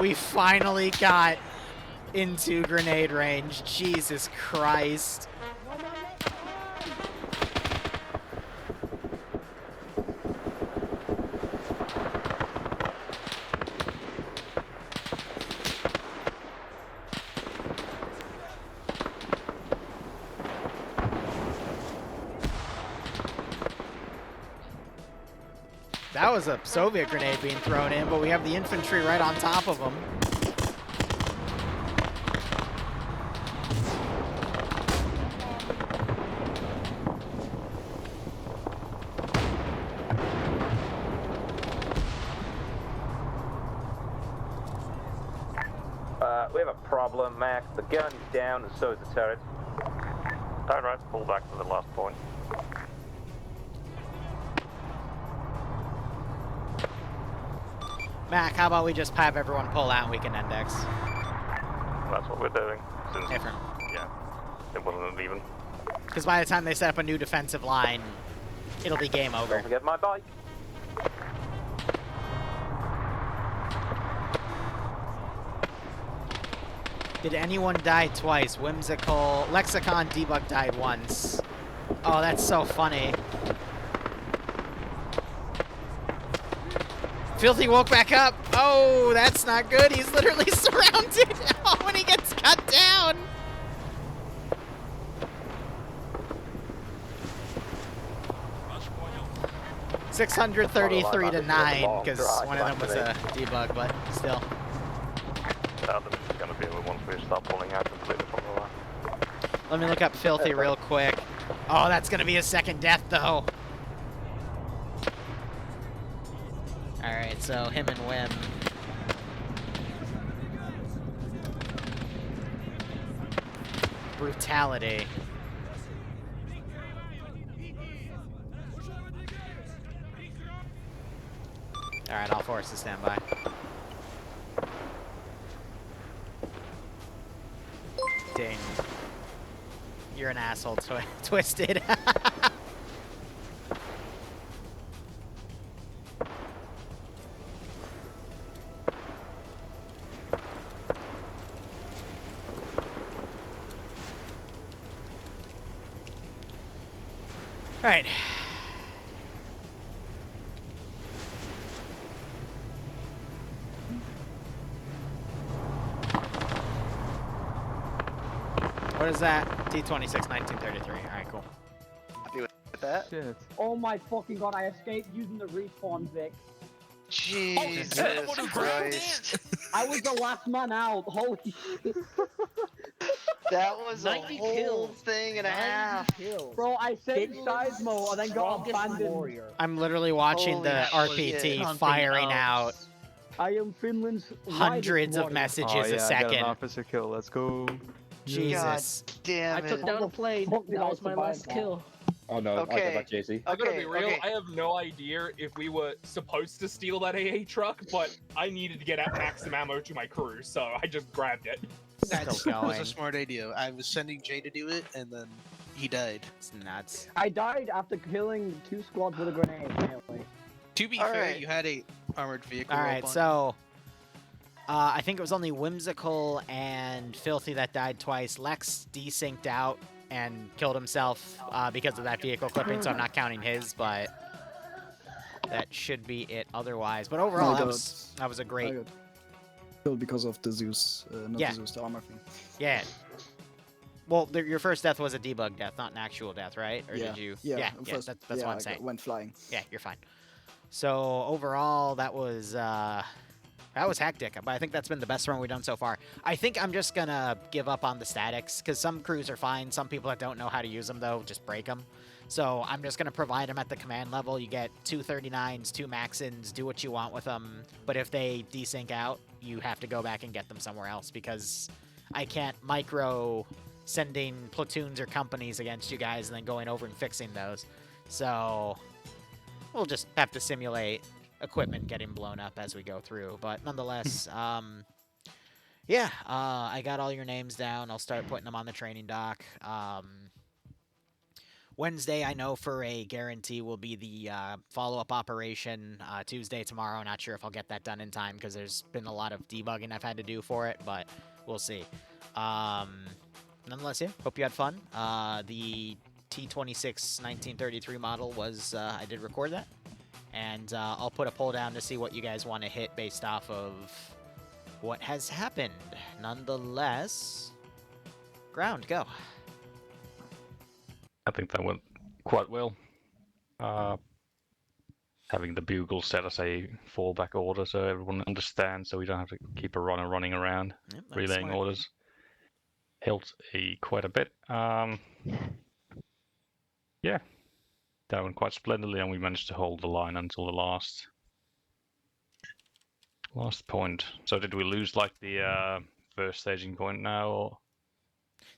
We finally got into grenade range. Jesus Christ. That was a Soviet grenade being thrown in, but we have the infantry right on top of them.
We have a problem, Mac. The gun is down and so is the turret. Alright, pull back to the last point.
Mac, how about we just have everyone pull out and we can index?
That's what we're doing. Since,
Different.
yeah, it wasn't even.
Because by the time they set up a new defensive line, it'll be game over.
Don't forget my bike.
Did anyone die twice? Whimsical. Lexicon Debug died once. Oh, that's so funny. Filthy woke back up. Oh, that's not good. He's literally surrounded. Oh, when he gets cut down. $633 to 9, because one of them was a debug, but still.
Now that it's going to be once we start pulling out completely from the line.
Let me look up Filthy real quick. Oh, that's going to be a second death, though. Alright, so him and Wim. Brutality. Alright, all forces stand by. Ding. You're an asshole, Twisted. Alright. What is that? T26 1933. Alright, cool.
Happy with that?
Shit.
Oh my fucking god, I escaped using the respawn, Vic.
Jesus Christ.
I was the last man out. Holy shit.
That was a whole thing and a half.
Bro, I saved Seismo and then got abandoned.
I'm literally watching
Holy
the RPT
shit.
firing out
I am Finland's
hundreds of
warrior.
messages
Oh,
a
yeah, I got
second.
an officer kill. Let's go.
Jesus.
God damn
I
it.
took down a plane. That was my last kill.
Oh no,
Okay.
I got back JC. I'm gonna be real,
okay.
I have no idea if we were supposed to steal that AA truck, but I needed to get at maximum ammo to my crew, so I just grabbed it.
Still
That was
going.
a smart idea. I was sending Jay to do it, and then he died.
It's nuts.
I died after killing 2 squads with a grenade, apparently.
To be
All
fair,
right.
you had a armored vehicle.
Alright,
rope on
so I think it was only Whimsical and Filthy that died twice. Lex desynced out and killed himself because of that vehicle clipping, so I'm not counting his, but that should be it otherwise. But overall, that was a great...
Killed because of the Zeus, not
Yeah.
the Zeus, the armor thing.
Yeah. Well, your first death was a debug death, not an actual death, right? Or
Yeah.
did you?
Yeah,
Yeah,
first,
that's
yeah,
what I'm
I
saying.
went flying.
Yeah, you're fine. So overall, that was hectic, but I think that's been the best run we've done so far. I think I'm just gonna give up on the statics, because some crews are fine. Some people that don't know how to use them, though, just break them. So I'm just gonna provide them at the command level. You get 2 39s, 2 Maxins, do what you want with them. But if they desync out, you have to go back and get them somewhere else, because I can't micro sending platoons or companies against you guys and then going over and fixing those. So we'll just have to simulate equipment getting blown up as we go through. But nonetheless, yeah, I got all your names down. I'll start putting them on the training doc. Wednesday, I know for a guarantee, will be the follow-up operation. Tuesday, tomorrow, not sure if I'll get that done in time because there's been a lot of debugging I've had to do for it, but we'll see. Nonetheless, yeah, hope you had fun. The T26 1933 model was, I did record that. And I'll put a poll down to see what you guys want to hit based off of what has happened. Nonetheless, ground, go.
I think that went quite well. Having the bugle set as a fallback order so everyone understands, so we don't have to keep a runner running around relaying orders. Helped quite a bit. Yeah, that went quite splendidly, and we managed to hold the line until the last point. So did we lose like the first staging point now? Or?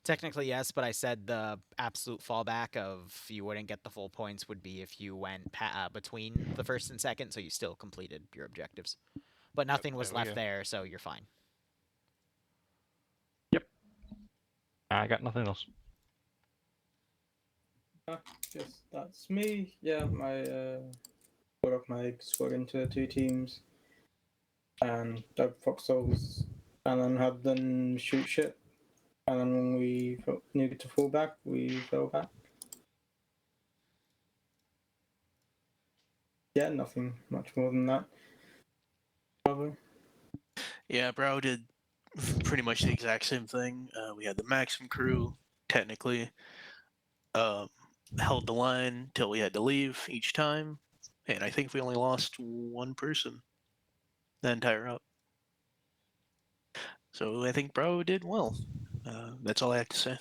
Technically, yes, but I said the absolute fallback of you wouldn't get the full points would be if you went between the first and second, so you still completed your objectives. But nothing was left there, so you're fine.
Yep. I got nothing else.
Just that's me. Yeah, my split up my squad into 2 teams, and dug foxholes, and then had them shoot shit. And then when we needed to fall back, we fell back. Yeah, nothing much more than that. Probably.
Yeah, Brow did pretty much the exact same thing. We had the Maxim crew, technically. Held the line till we had to leave each time. And I think we only lost 1 person the entire up. So I think Bro did well. That's all I have to say.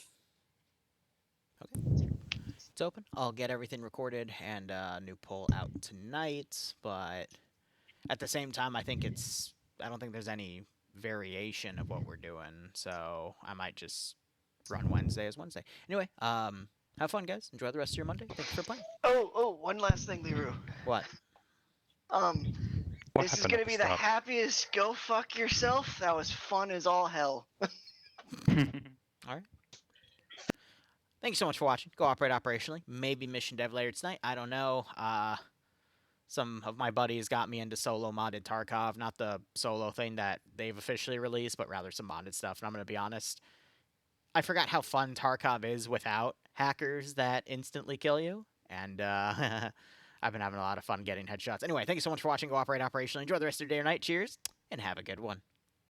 Okay. It's open. I'll get everything recorded and a new poll out tonight, but at the same time, I don't think there's any variation of what we're doing, so I might just run Wednesday as Wednesday. Anyway, have fun, guys. Enjoy the rest of your Monday. Thank you for playing.
Oh, one last thing, Liru.
What?
This is gonna be the happiest go fuck yourself. That was fun as all hell.
Alright. Thank you so much for watching. Go operate operationally. Maybe mission dev later tonight. I don't know. Some of my buddies got me into solo modded Tarkov. Not the solo thing that they've officially released, but rather some modded stuff. And I'm going to be honest, I forgot how fun Tarkov is without hackers that instantly kill you. And I've been having a lot of fun getting headshots. Anyway, thank you so much for watching. Go operate operationally. Enjoy the rest of your day or night. Cheers, and have a good one.